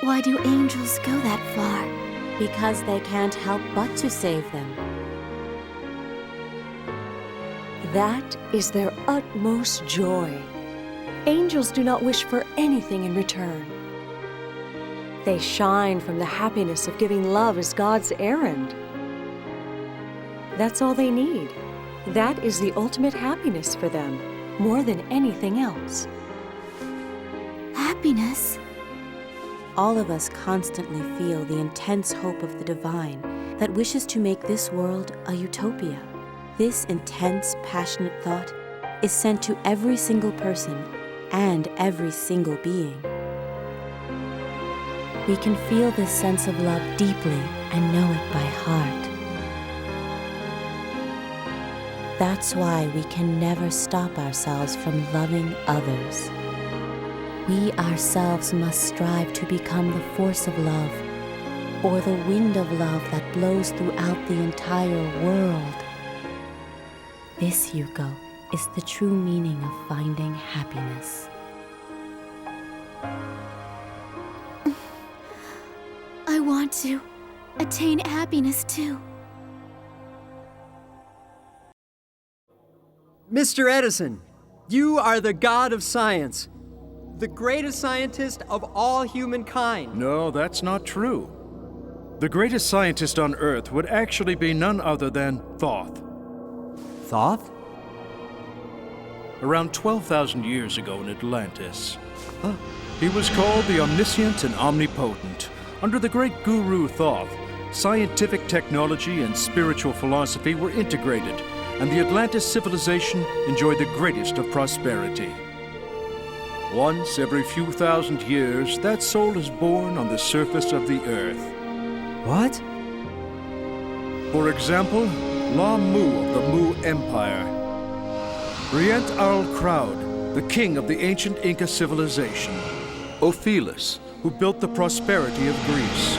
Why do angels go that far?
Because they can't help but to save them.
That is their utmost joy. Angels do not wish for anything in return. They shine from the happiness of giving love as God's errand. That's all they need. That is the ultimate happiness for them, more than anything else.
Happiness?
All of us constantly feel the intense hope of the divine that wishes to make this world a utopia. This intense, passionate thought is sent to every single person and every single being. We can feel this sense of love deeply and know it by heart. That's why we can never stop ourselves from loving others. We ourselves must strive to become the force of love, or the wind of love that blows throughout the entire world. This, Yuko, is the true meaning of finding happiness.
I want to attain happiness too.
Mr. Edison, you are the god of science, the greatest scientist of all humankind.
No, that's not true. The greatest scientist on Earth would actually be none other than Thoth.
Thoth?
Around 12,000 years ago in Atlantis. He was called the Omniscient and Omnipotent. Under the great guru Thoth, scientific technology and spiritual philosophy were integrated, and the Atlantis civilization enjoyed the greatest of prosperity. Once every few thousand years, that soul is born on the surface of the earth.
What?
For example, La Mu of the Mu Empire. Rient al-Kraud, the king of the ancient Inca civilization. Ophelis, who built the prosperity of Greece.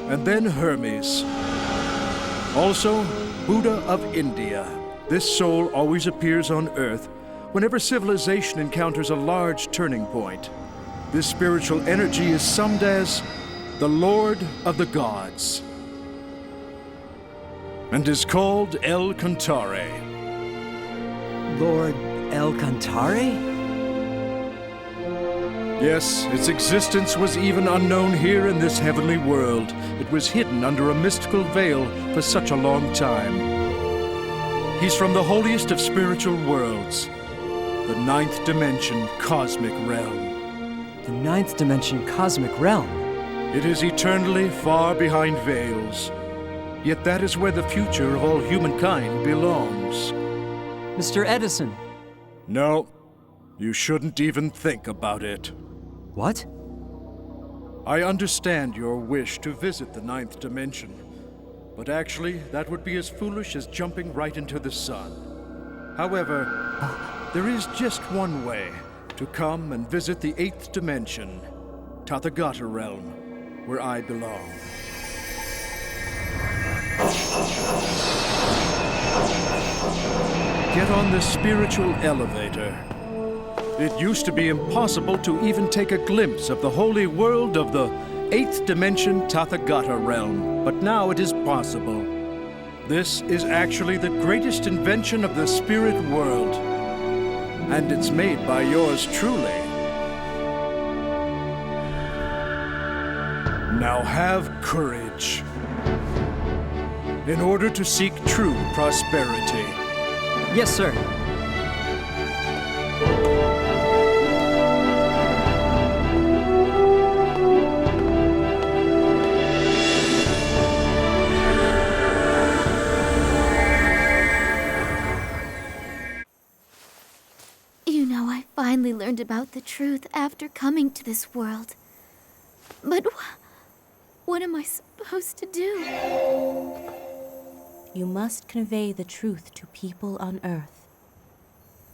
And then Hermes. Also, Buddha of India. This soul always appears on Earth whenever civilization encounters a large turning point. This spiritual energy is summed as the Lord of the Gods, and is called El Cantare.
Lord El Cantare?
Yes, its existence was even unknown here in this heavenly world. It was hidden under a mystical veil for such a long time. He's from the holiest of spiritual worlds, the ninth dimension cosmic realm.
The ninth dimension cosmic realm?
It is eternally far behind veils. Yet that is where the future of all humankind belongs.
Mr. Edison.
No, you shouldn't even think about it.
What?
I understand your wish to visit the ninth dimension, but actually that would be as foolish as jumping right into the sun. However, there is just one way to come and visit the eighth dimension, Tathagata realm, where I belong. Get on the spiritual elevator. It used to be impossible to even take a glimpse of the holy world of the eighth dimension Tathagata realm, but now it is possible. This is actually the greatest invention of the spirit world, and it's made by yours truly. Now have courage. in order to seek true prosperity.
Yes, sir.
You know, I finally learned about the truth after coming to this world. But what am I supposed to do?
You must convey the truth to people on Earth.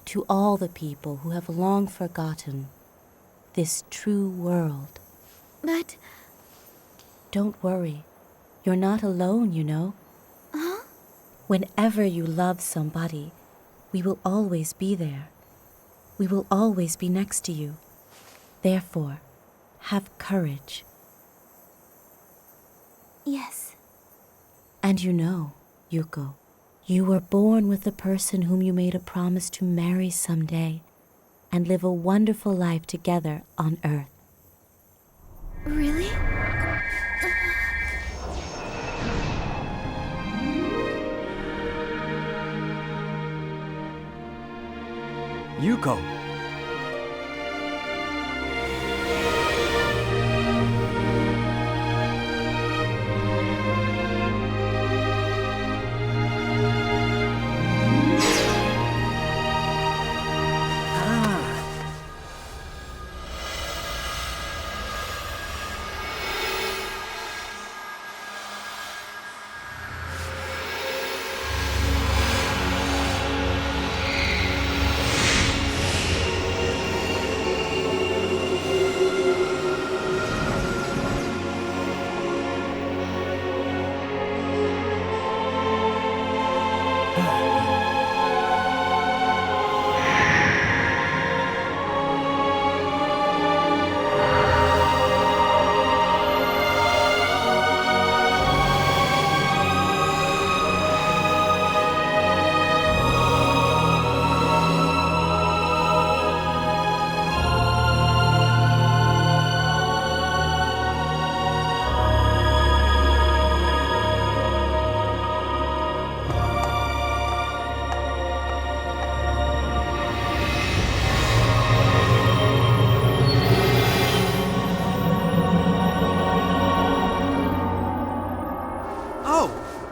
To all the people who have long forgotten this true world.
But...
Don't worry. You're not alone, you know.
Huh?
Whenever you love somebody, we will always be there. We will always be next to you. Therefore, have courage.
Yes.
And you know, Yuko, you were born with the person whom you made a promise to marry someday and live a wonderful life together on Earth.
Really?
Yuko.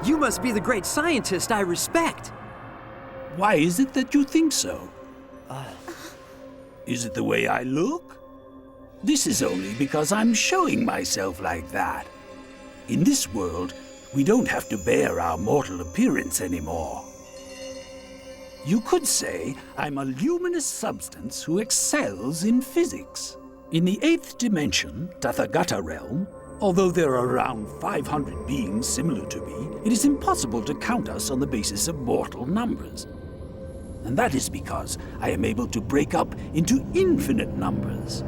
You must be the great scientist I respect.
Why is it that you think so? Is it the way I look? This is only because I'm showing myself like that. In this world, we don't have to bear our mortal appearance anymore. You could say I'm a luminous substance who excels in physics. In the 8th dimension, Tathagata realm, although there are around 500 beings similar to me, it is impossible to count us on the basis of mortal numbers. And that is because I am able to break up into infinite numbers.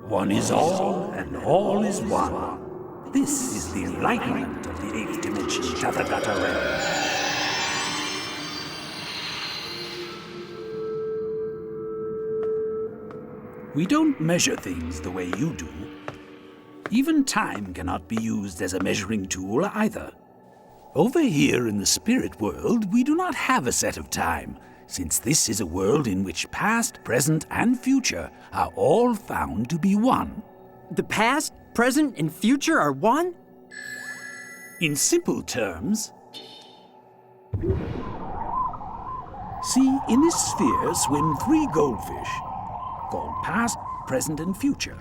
One is all, and all is one. This is the enlightenment of the 8th dimension Tathagata realm. We don't measure things the way you do. Even time cannot be used as a measuring tool either. Over here in the spirit world, we do not have a set of time, since this is a world in which past, present, and future are all found to be one.
The past, present, and future are one?
In simple terms, see, in this sphere swim 3 goldfish, called past, present, and future.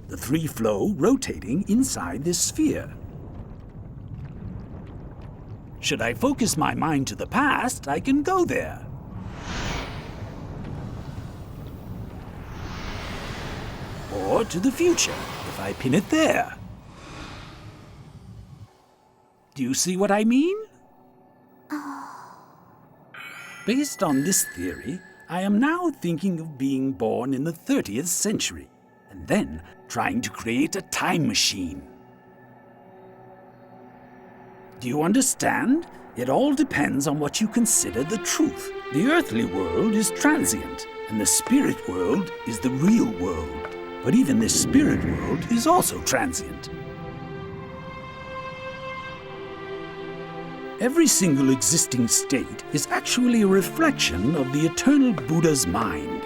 The 3 flow rotating inside this sphere. Should I focus my mind to the past, I can go there. Or to the future, if I pin it there. Do you see what I mean? Based on this theory, I am now thinking of being born in the 30th century, and then trying to create a time machine. Do you understand? It all depends on what you consider the truth. The earthly world is transient, and the spirit world is the real world. But even this spirit world is also transient. Every single existing state is actually a reflection of the eternal Buddha's mind.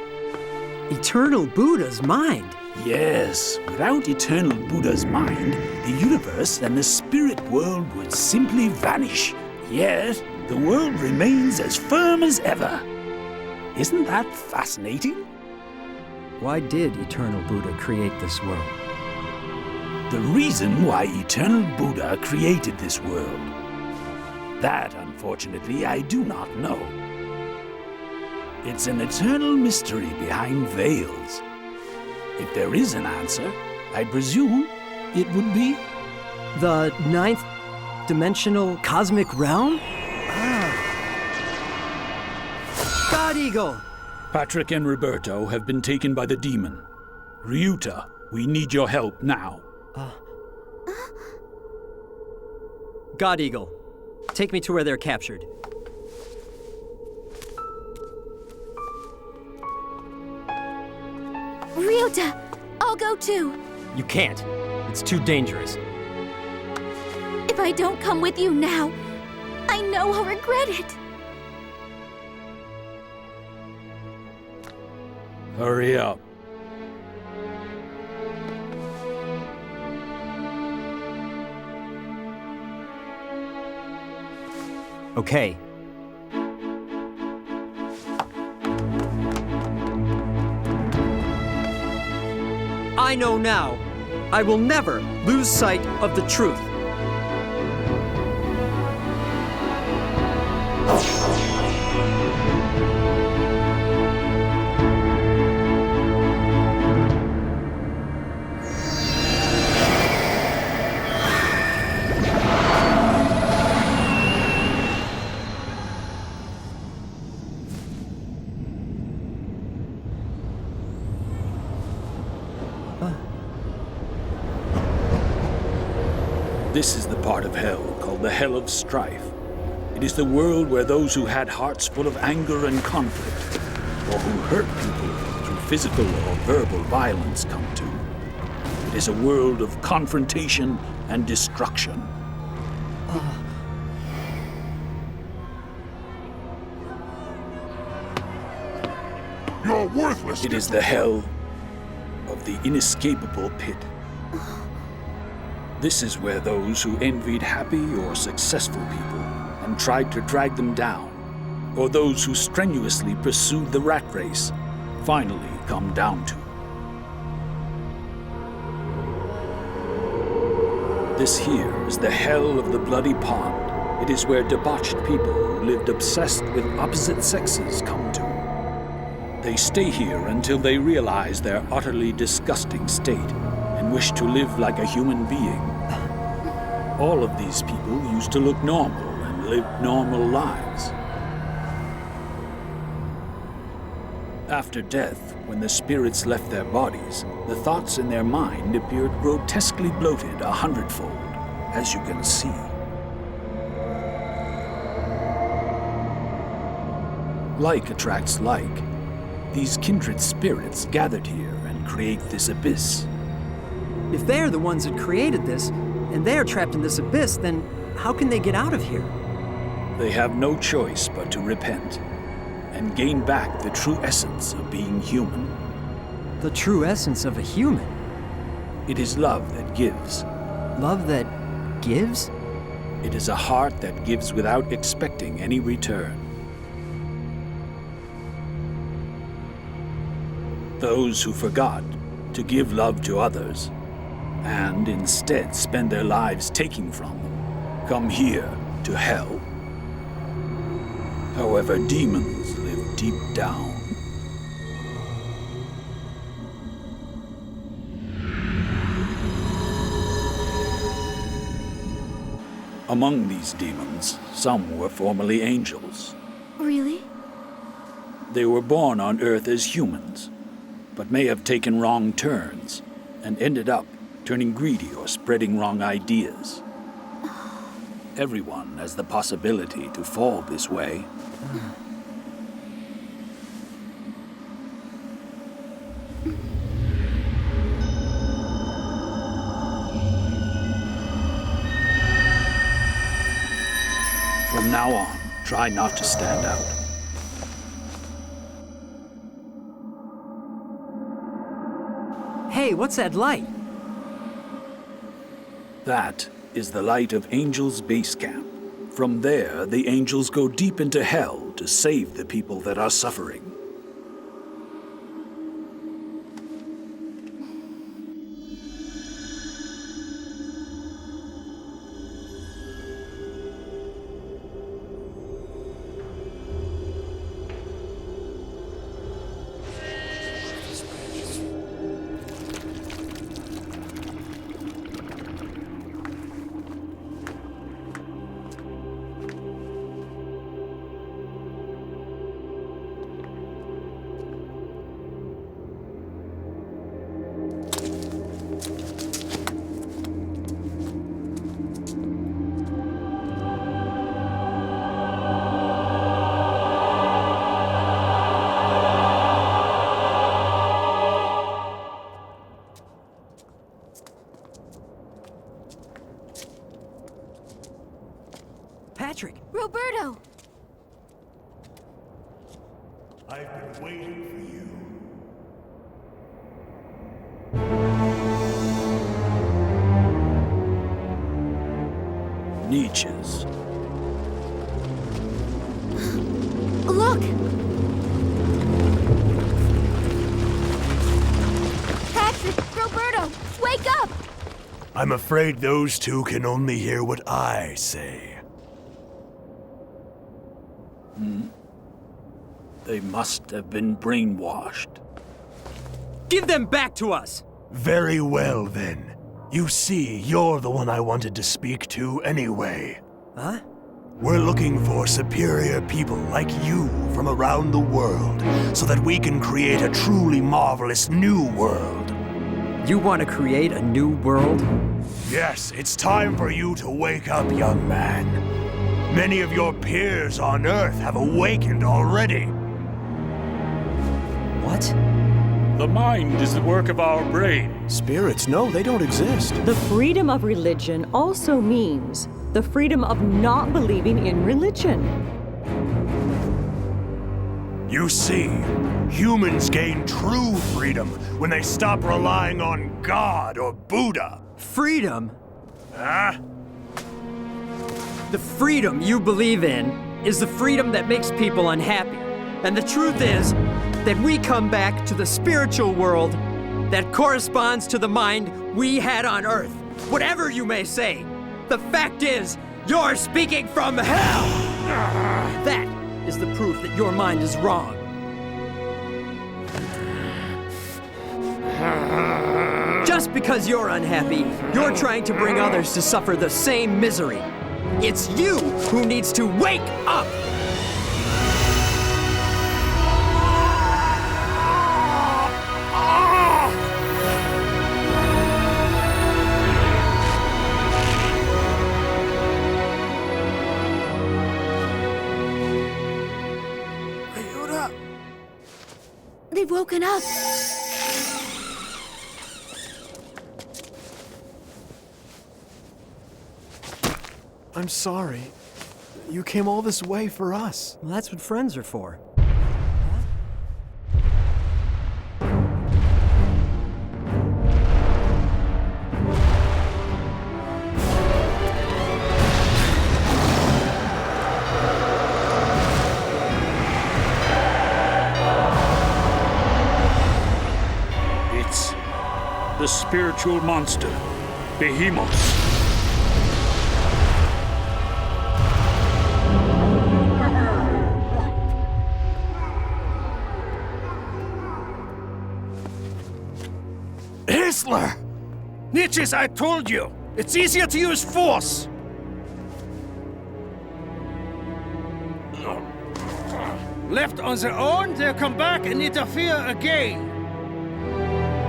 Eternal Buddha's mind?
Yes, without eternal Buddha's mind, the universe and the spirit world would simply vanish. Yet, the world remains as firm as ever. Isn't that fascinating?
Why did Eternal Buddha create this world?
The reason why Eternal Buddha created this world. That, unfortunately, I do not know. It's an eternal mystery behind veils. If there is an answer, I presume it would be...
The ninth dimensional cosmic realm? God Eagle!
Patrick and Roberto have been taken by the demon. Ryuta, we need your help now.
God Eagle, take me to where they're captured.
Ryuta, I'll go too.
You can't. It's too dangerous.
If I don't come with you now, I know I'll regret it.
Hurry up.
Okay. I know now. I will never lose sight of the truth.
This is the part of hell called the Hell of Strife. It is the world where those who had hearts full of anger and conflict, or who hurt people through physical or verbal violence, come to. It is a world of confrontation and destruction.
You're worthless!
It is the hell of the inescapable pit. This is where those who envied happy or successful people and tried to drag them down, or those who strenuously pursued the rat race, finally come down to. This here is the hell of the bloody pond. It is where debauched people who lived obsessed with opposite sexes come to. They stay here until they realize their utterly disgusting state and wish to live like a human being. All of these people used to look normal and lived normal lives. After death, when the spirits left their bodies, the thoughts in their mind appeared grotesquely bloated 100-fold, as you can see. Like attracts like. These kindred spirits gathered here and create this abyss.
If they're the ones that created this, and they're trapped in this abyss, then how can they get out of here?
They have no choice but to repent and gain back the true essence of being human.
The true essence of a human?
It is love that gives.
Love that gives?
It is a heart that gives without expecting any return. Those who forgot to give love to others and instead spend their lives taking from them come here to hell. However, demons live deep down. Among these demons, some were formerly angels.
Really?
They were born on Earth as humans, but may have taken wrong turns and ended up turning greedy or spreading wrong ideas. Everyone has the possibility to fall this way. From now on, try not to stand out.
Hey, what's that light?
That is the light of Angels' base camp. From there, the angels go deep into hell to save the people that are suffering.
Patrick!
Roberto!
I've been waiting for you.
Niches.
Look! Patrick! Roberto! Wake up!
I'm afraid those two can only hear what I say.
They must have been brainwashed.
Give them back to us!
Very well, then. You see, you're the one I wanted to speak to anyway.
Huh?
We're looking for superior people like you from around the world, so that we can create a truly marvelous new world.
You want to create a new world?
Yes, it's time for you to wake up, young man. Many of your peers on Earth have awakened already.
What?
The mind is the work of our brain.
Spirits, no, they don't exist.
The freedom of religion also means the freedom of not believing in religion.
You see, humans gain true freedom when they stop relying on God or Buddha.
Freedom?
Huh?
The freedom you believe in is the freedom that makes people unhappy. And the truth is that we come back to the spiritual world that corresponds to the mind we had on Earth. Whatever you may say, the fact is, you're speaking from hell! That is the proof that your mind is wrong. Just because you're unhappy, you're trying to bring others to suffer the same misery. It's you who needs to wake up!
Ryuta!
They've woken up.
I'm sorry. You came all this way for us.
Well, that's what friends are for.
It's the spiritual monster, Behemoth.
Niches, I told you! It's easier to use force! Left on their own, they'll come back and interfere again.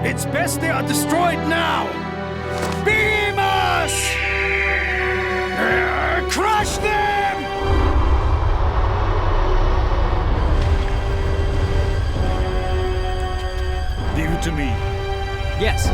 It's best they are destroyed now! Behemoth!
Crush them!
Leave it to me.
Yes.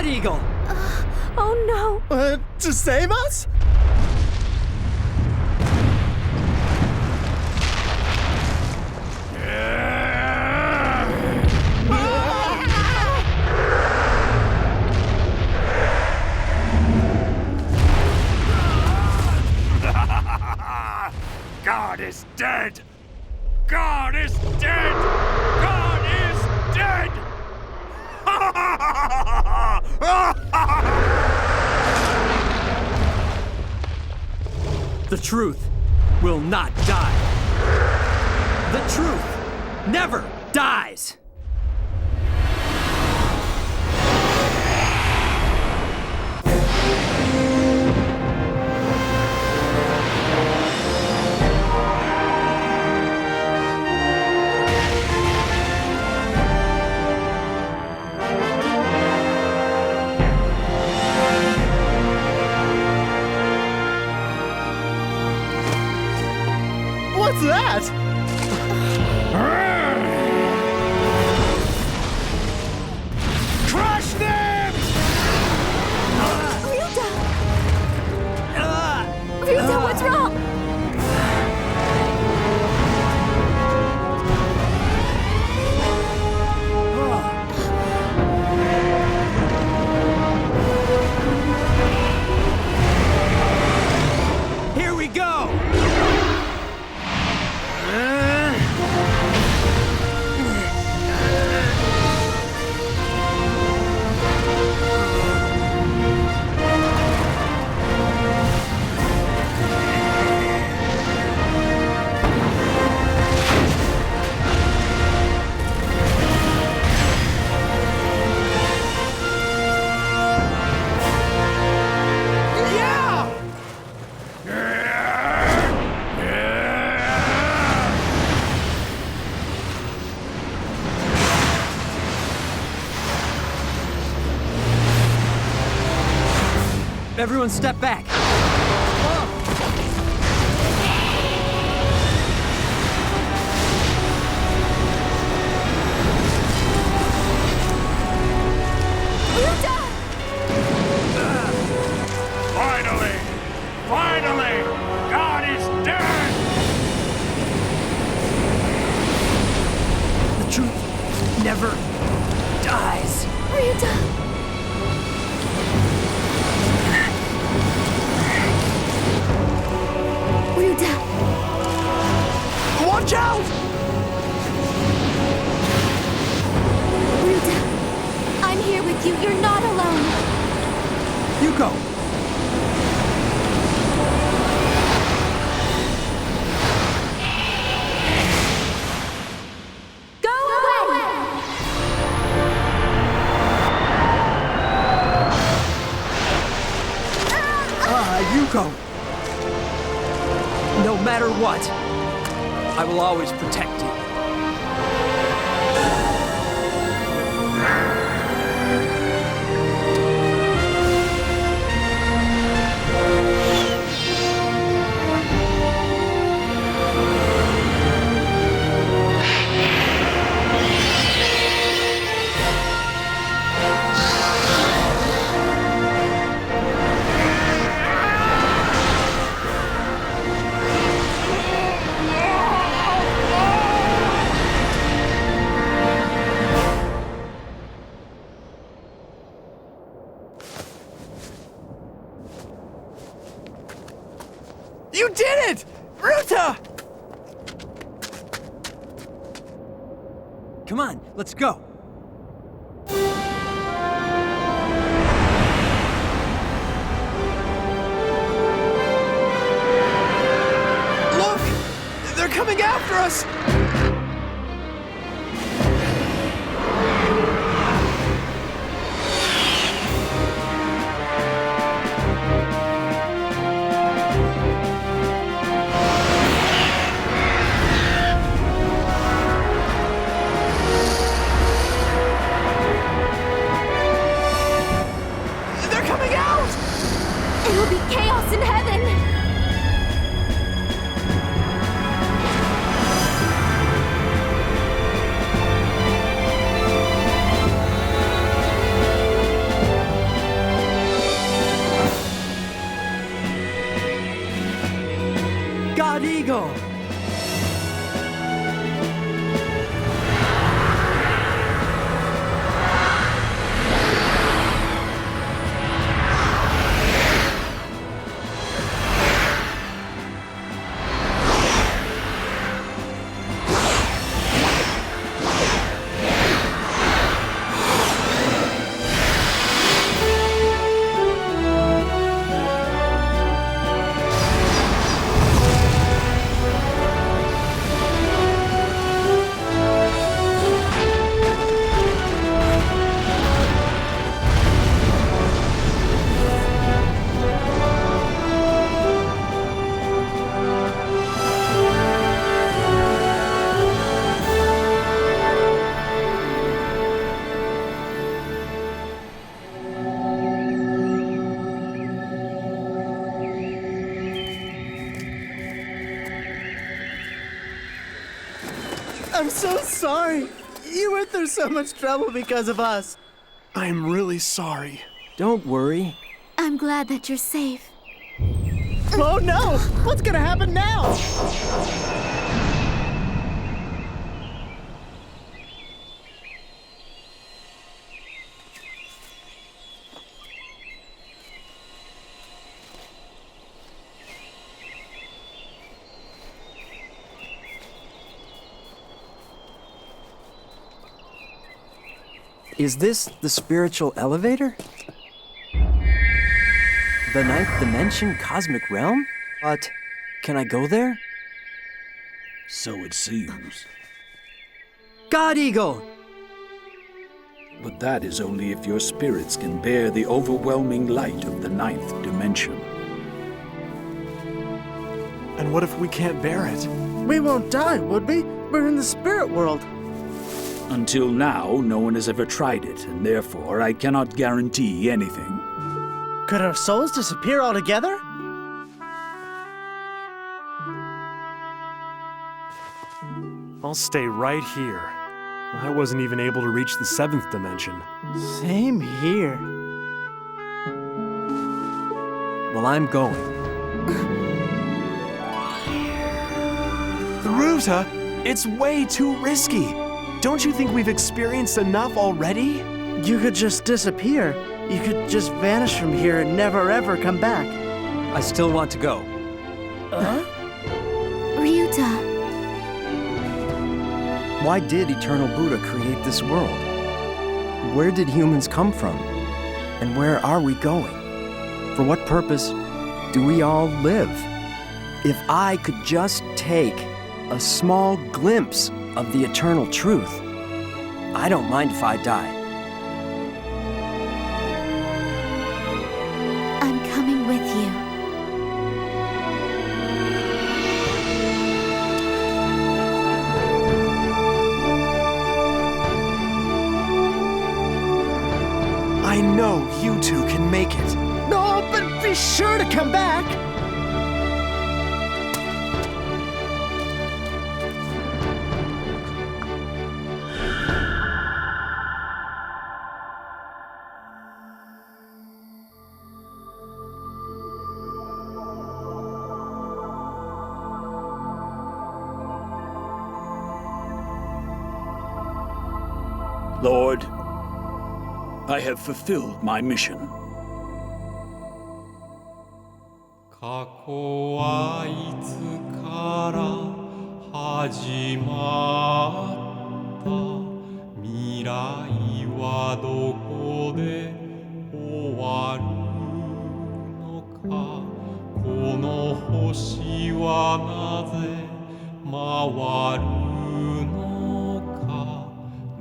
Eagle!
Oh no! To save us?
God is dead! God is dead! God is dead!
The truth will not die. The truth never dies.
What's that?
Crush them!
Ryuta! Ryuta, what's wrong?
Here we go! Everyone step back.
Finally! Finally! God is dead!
The truth never dies.
Ryuta! Ryuta!
Watch out!
Ryuta, I'm here with you. You're not alone.
You go.
Go away!
Yuko! No matter what, I will always protect you. Come on, let's go.
Look! They're coming after us!
It will be chaos in heaven!
God Eagle!
I'm so sorry. You went through so much trouble because of us.
I'm really sorry.
Don't worry.
I'm glad that you're safe.
Oh no! What's gonna happen now?
Is this the spiritual elevator? The ninth dimension cosmic realm? But can I go there?
So it seems.
God Eagle!
But that is only if your spirits can bear the overwhelming light of the ninth dimension.
And what if we can't bear it?
We won't die, would we? We're in the spirit world.
Until now, no one has ever tried it, and therefore I cannot guarantee anything.
Could our souls disappear altogether?
I'll stay right here. I wasn't even able to reach the seventh dimension.
Same here.
Well, I'm going.
Ryuta, it's way too risky. Don't you think we've experienced enough already?
You could just disappear. You could just vanish from here and never ever come back.
I still want to go.
Ryuta.
Why did Eternal Buddha create this world? Where did humans come from? And where are we going? For what purpose do we all live? If I could just take a small glimpse of the eternal truth, I don't mind if I die.
I'm coming with you.
I know you two can make it.
No, but be sure to come back.
Lord, I have fulfilled my mission.
過去はいつから始まった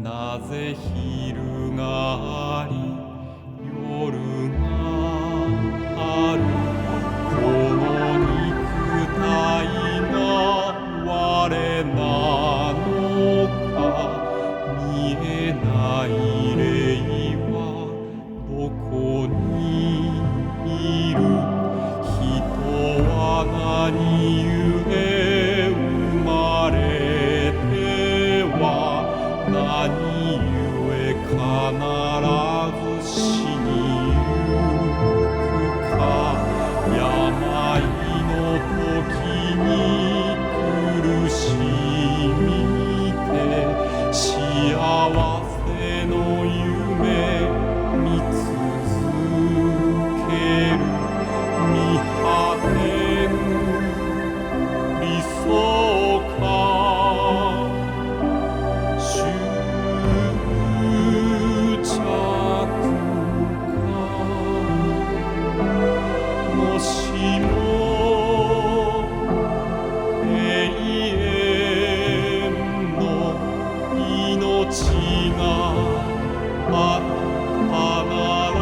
なぜ昼があり夜があるこの肉体が我なのか見えない霊はどこにいる人は何故生まれては何故必ず死にゆくか病の時に苦しみて幸せの夢見続ける見果てぬ理想か執着かもしも永遠の命があったなら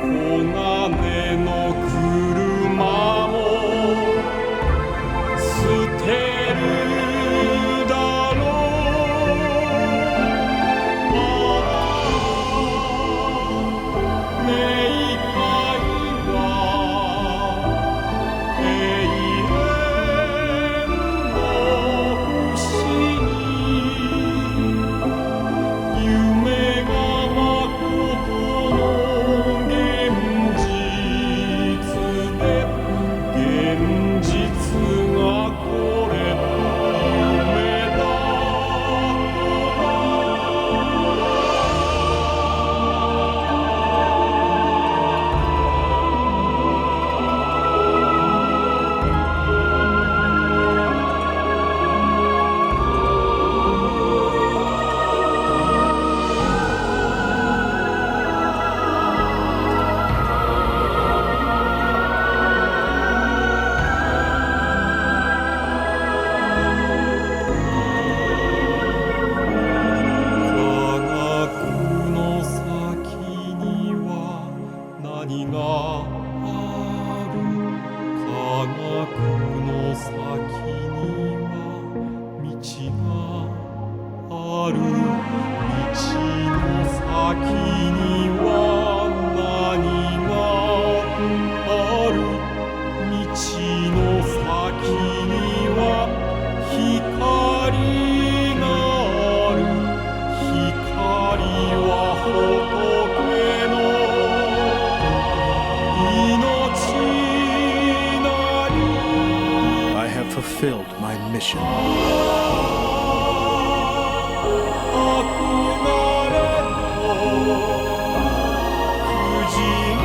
黄金の車も捨てるだろう冥界は永遠の不思議夢が誠の現実で現実がこれの夢だ科学の先には何がある科学の先には道がある道の先には何がある道の先には光がある光は仏の命なり
I have fulfilled my mission.
憧れとくじけ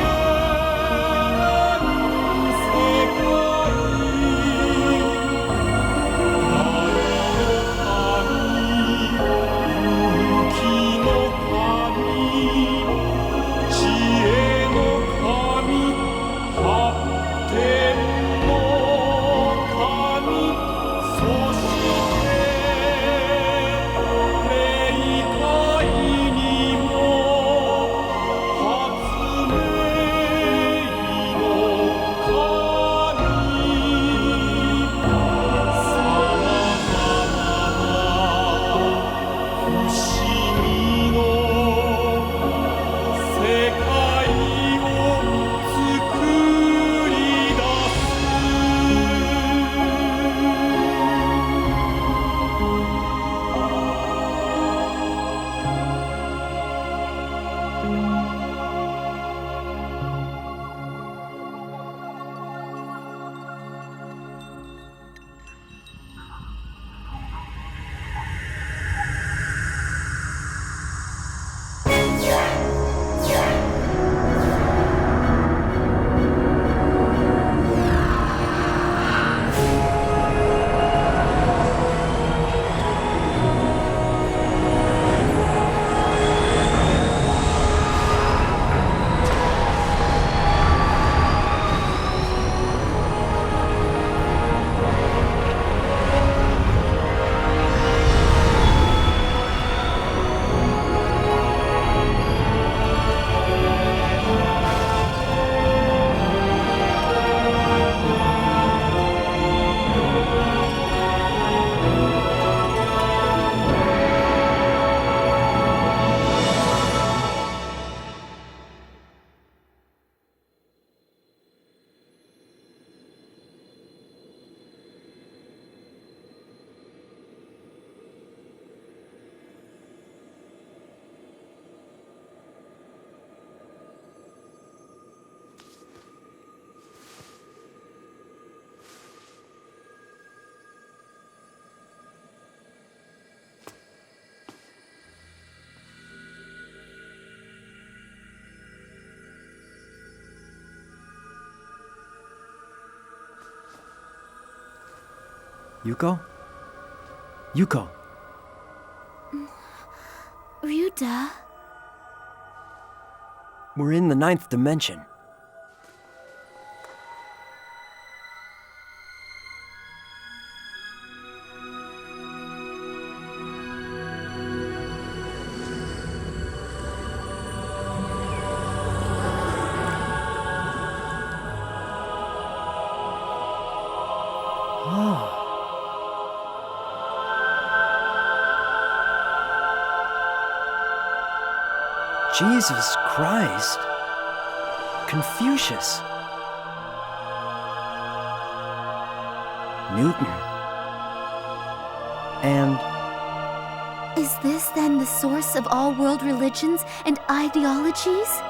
ない世界愛の神勇気の神知恵の神発展の神そして
Yuko? Yuko.
Ryuta.
We're in the 9th dimension. Jesus Christ. Confucius. Newton. And
Is this then the source of all world religions and ideologies?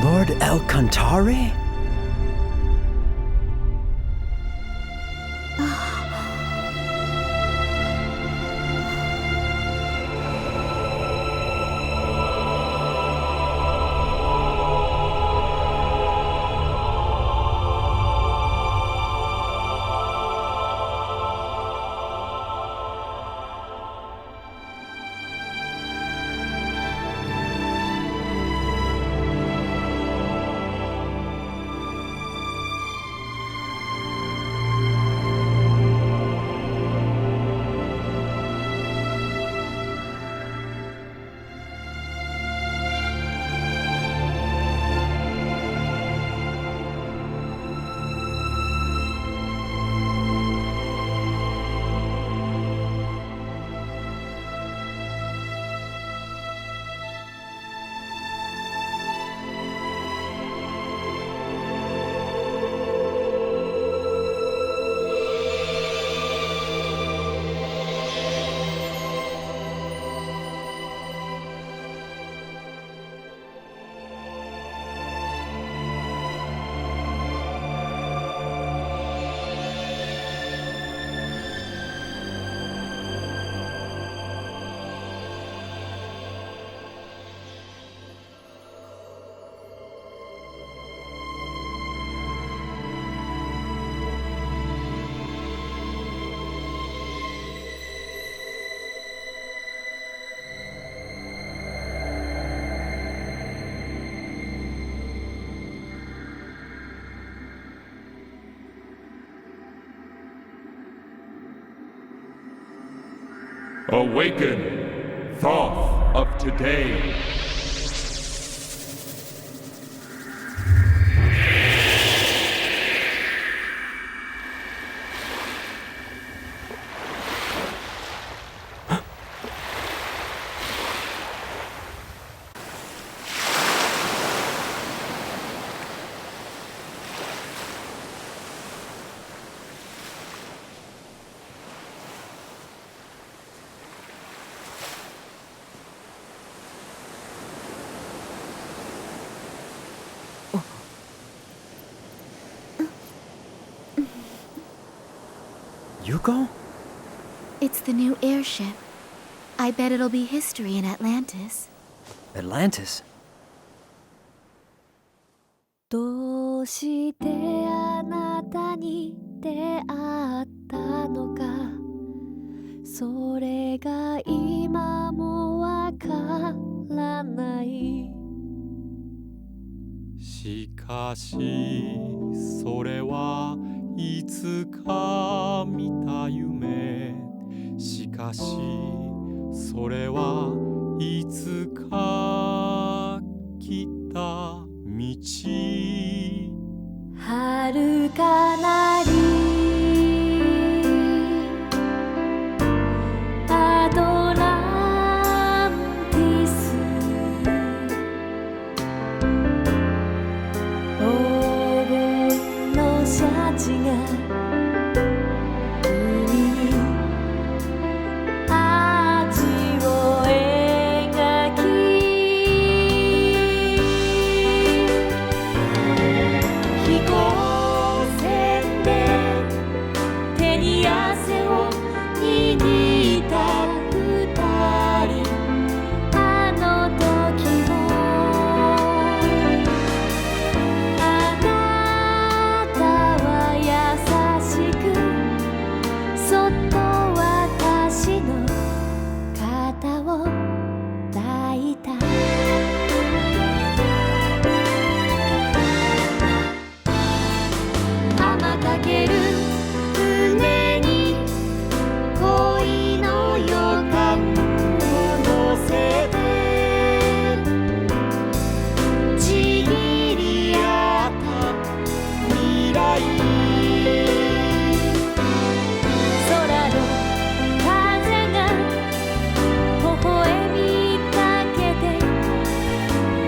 Lord El Cantare?
Awaken, Thoth of today.
Yuko?
It's the new airship. I bet it'll be history in Atlantis.
Atlantis?
どうしてあなたに出会ったのかそれが今もわからない
しかしそれはいつか見た夢しかしそれはいつか来た道
遥かなりアトランティス覚空の風が微笑みかけて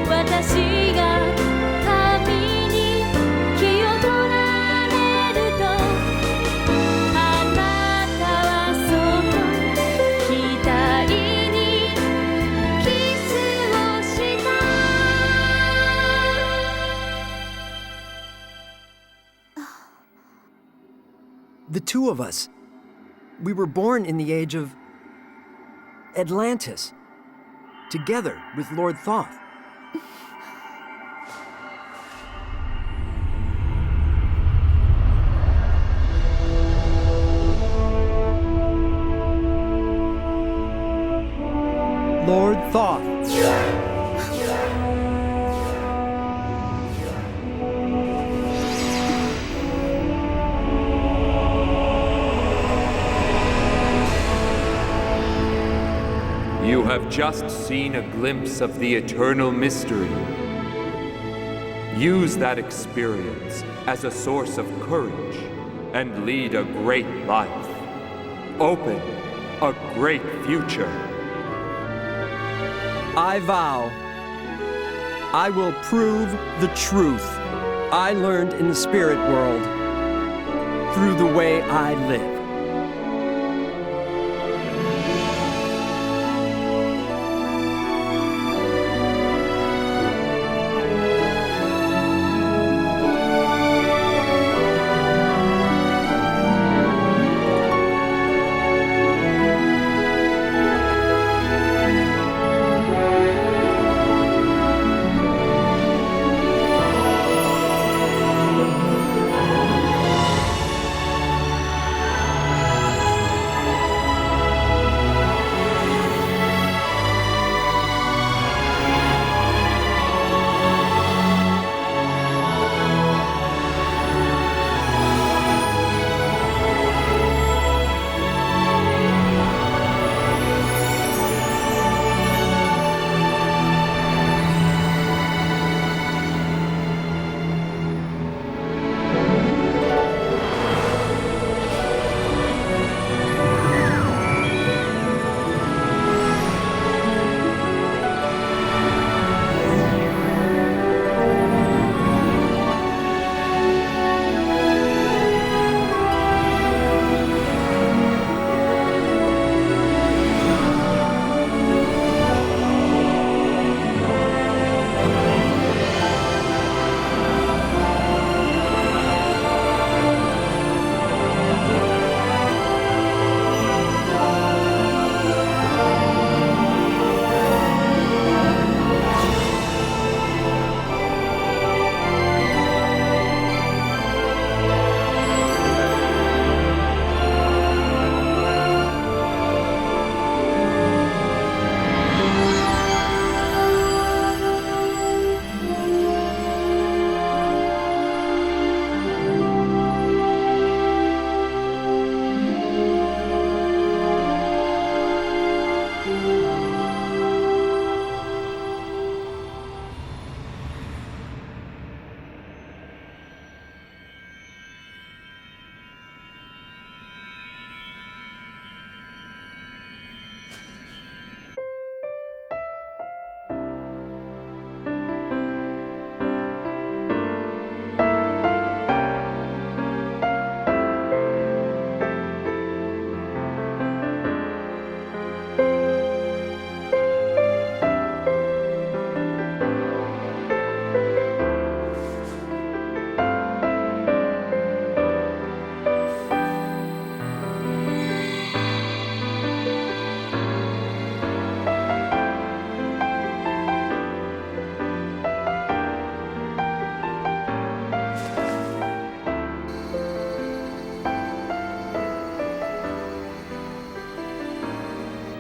私が神に気を取られるとあなたはその額にキスをした
The two of us. We were born in the age of Atlantis, together with Lord Thoth. Lord Thoth.
You have just seen a glimpse of the eternal mystery. Use that experience as a source of courage and lead a great life. Open a great future.
I vow I will prove the truth I learned in the spirit world through the way I live.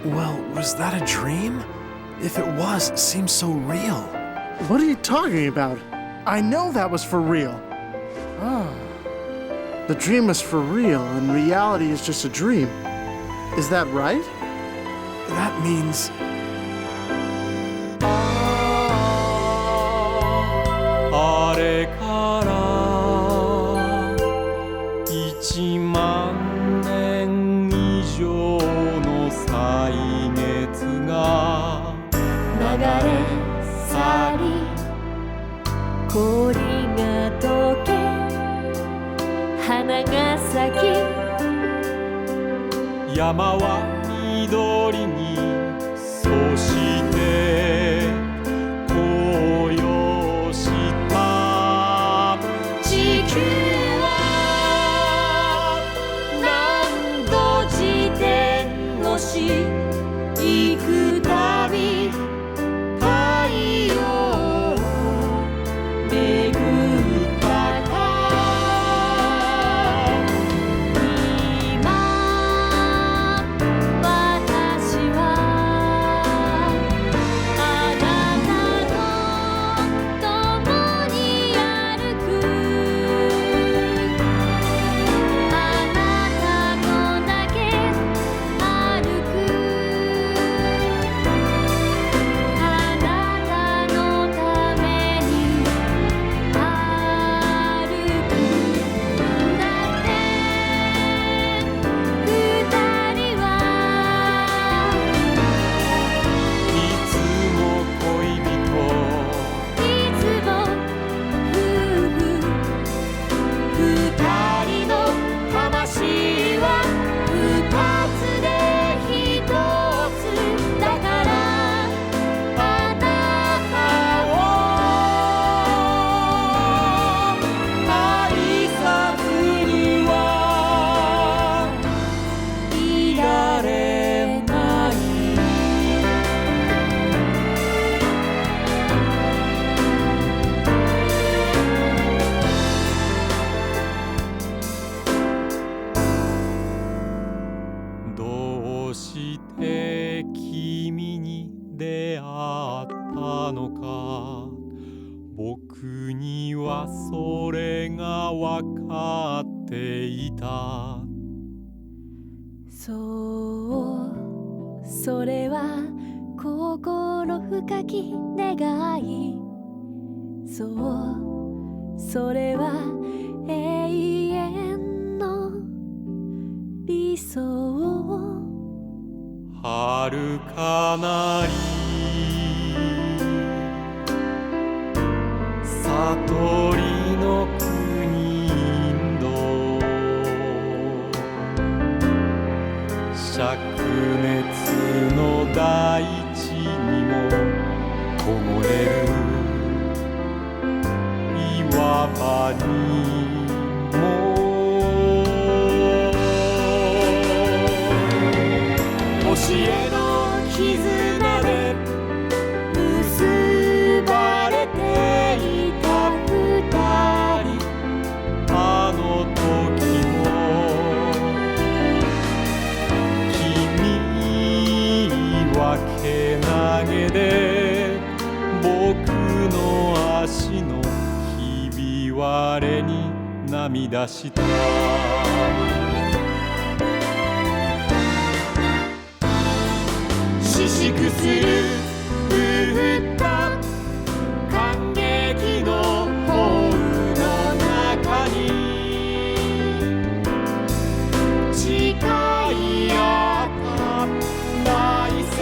Well, was that a dream? If it was, it seems so real.
What are you talking about? I know that was for real. Ah. The dream was for real, and reality is just a dream. Is that right?
That means...
1万年以上の歳月が
流れ去り氷が溶け花が咲き
山は緑にそして紅葉した
地球は何度自転をし行くたび太陽を巡ったか今私はあなたと共に歩くあなたとだけ歩くあなたのために歩くんだって二人はい
つも恋人
いつも夫婦二人の魂は二つで一つだからあなたを
挨拶にはいられないどうして君に出会ったのか僕にはそれが分かっていた
そうそれは心深き願いそうそれは永遠の理想
遥かなり悟りの国インド灼熱の大地にも凍える岩場にも教えの絆で結ばれていた二人あの時も君はけなげで僕の足のひび割れに涙した唏嘘する歌感激の幸運の中に誓い合った来世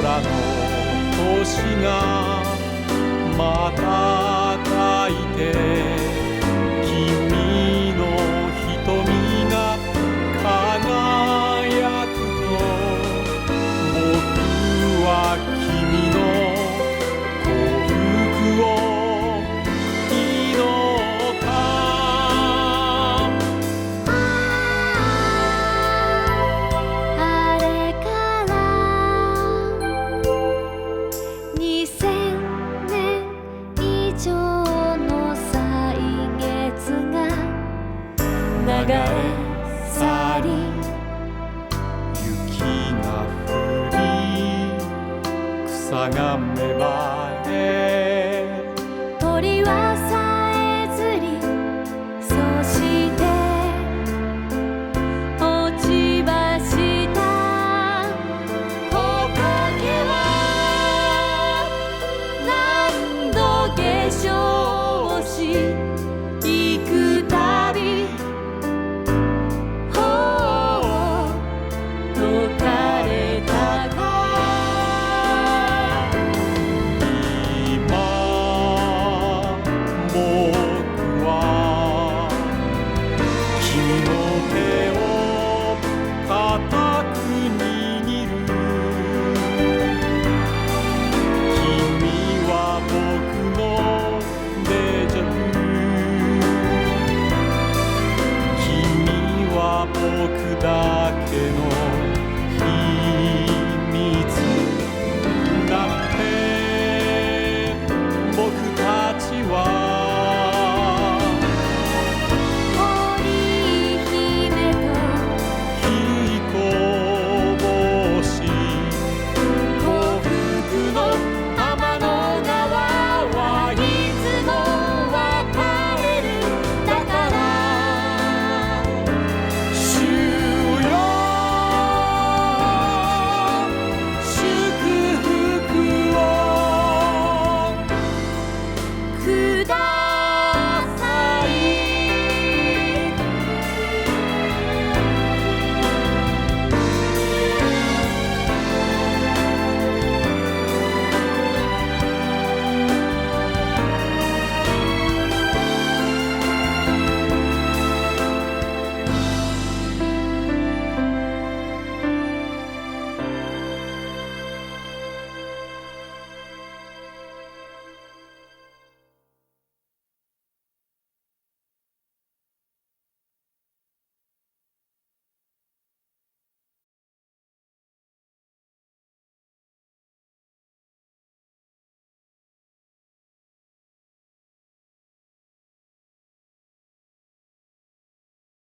空の星が瞬いて君の瞳が輝くと僕は君の幸福を祈った
あれから2000年以上の歳月が流れ去り
雪が降り草が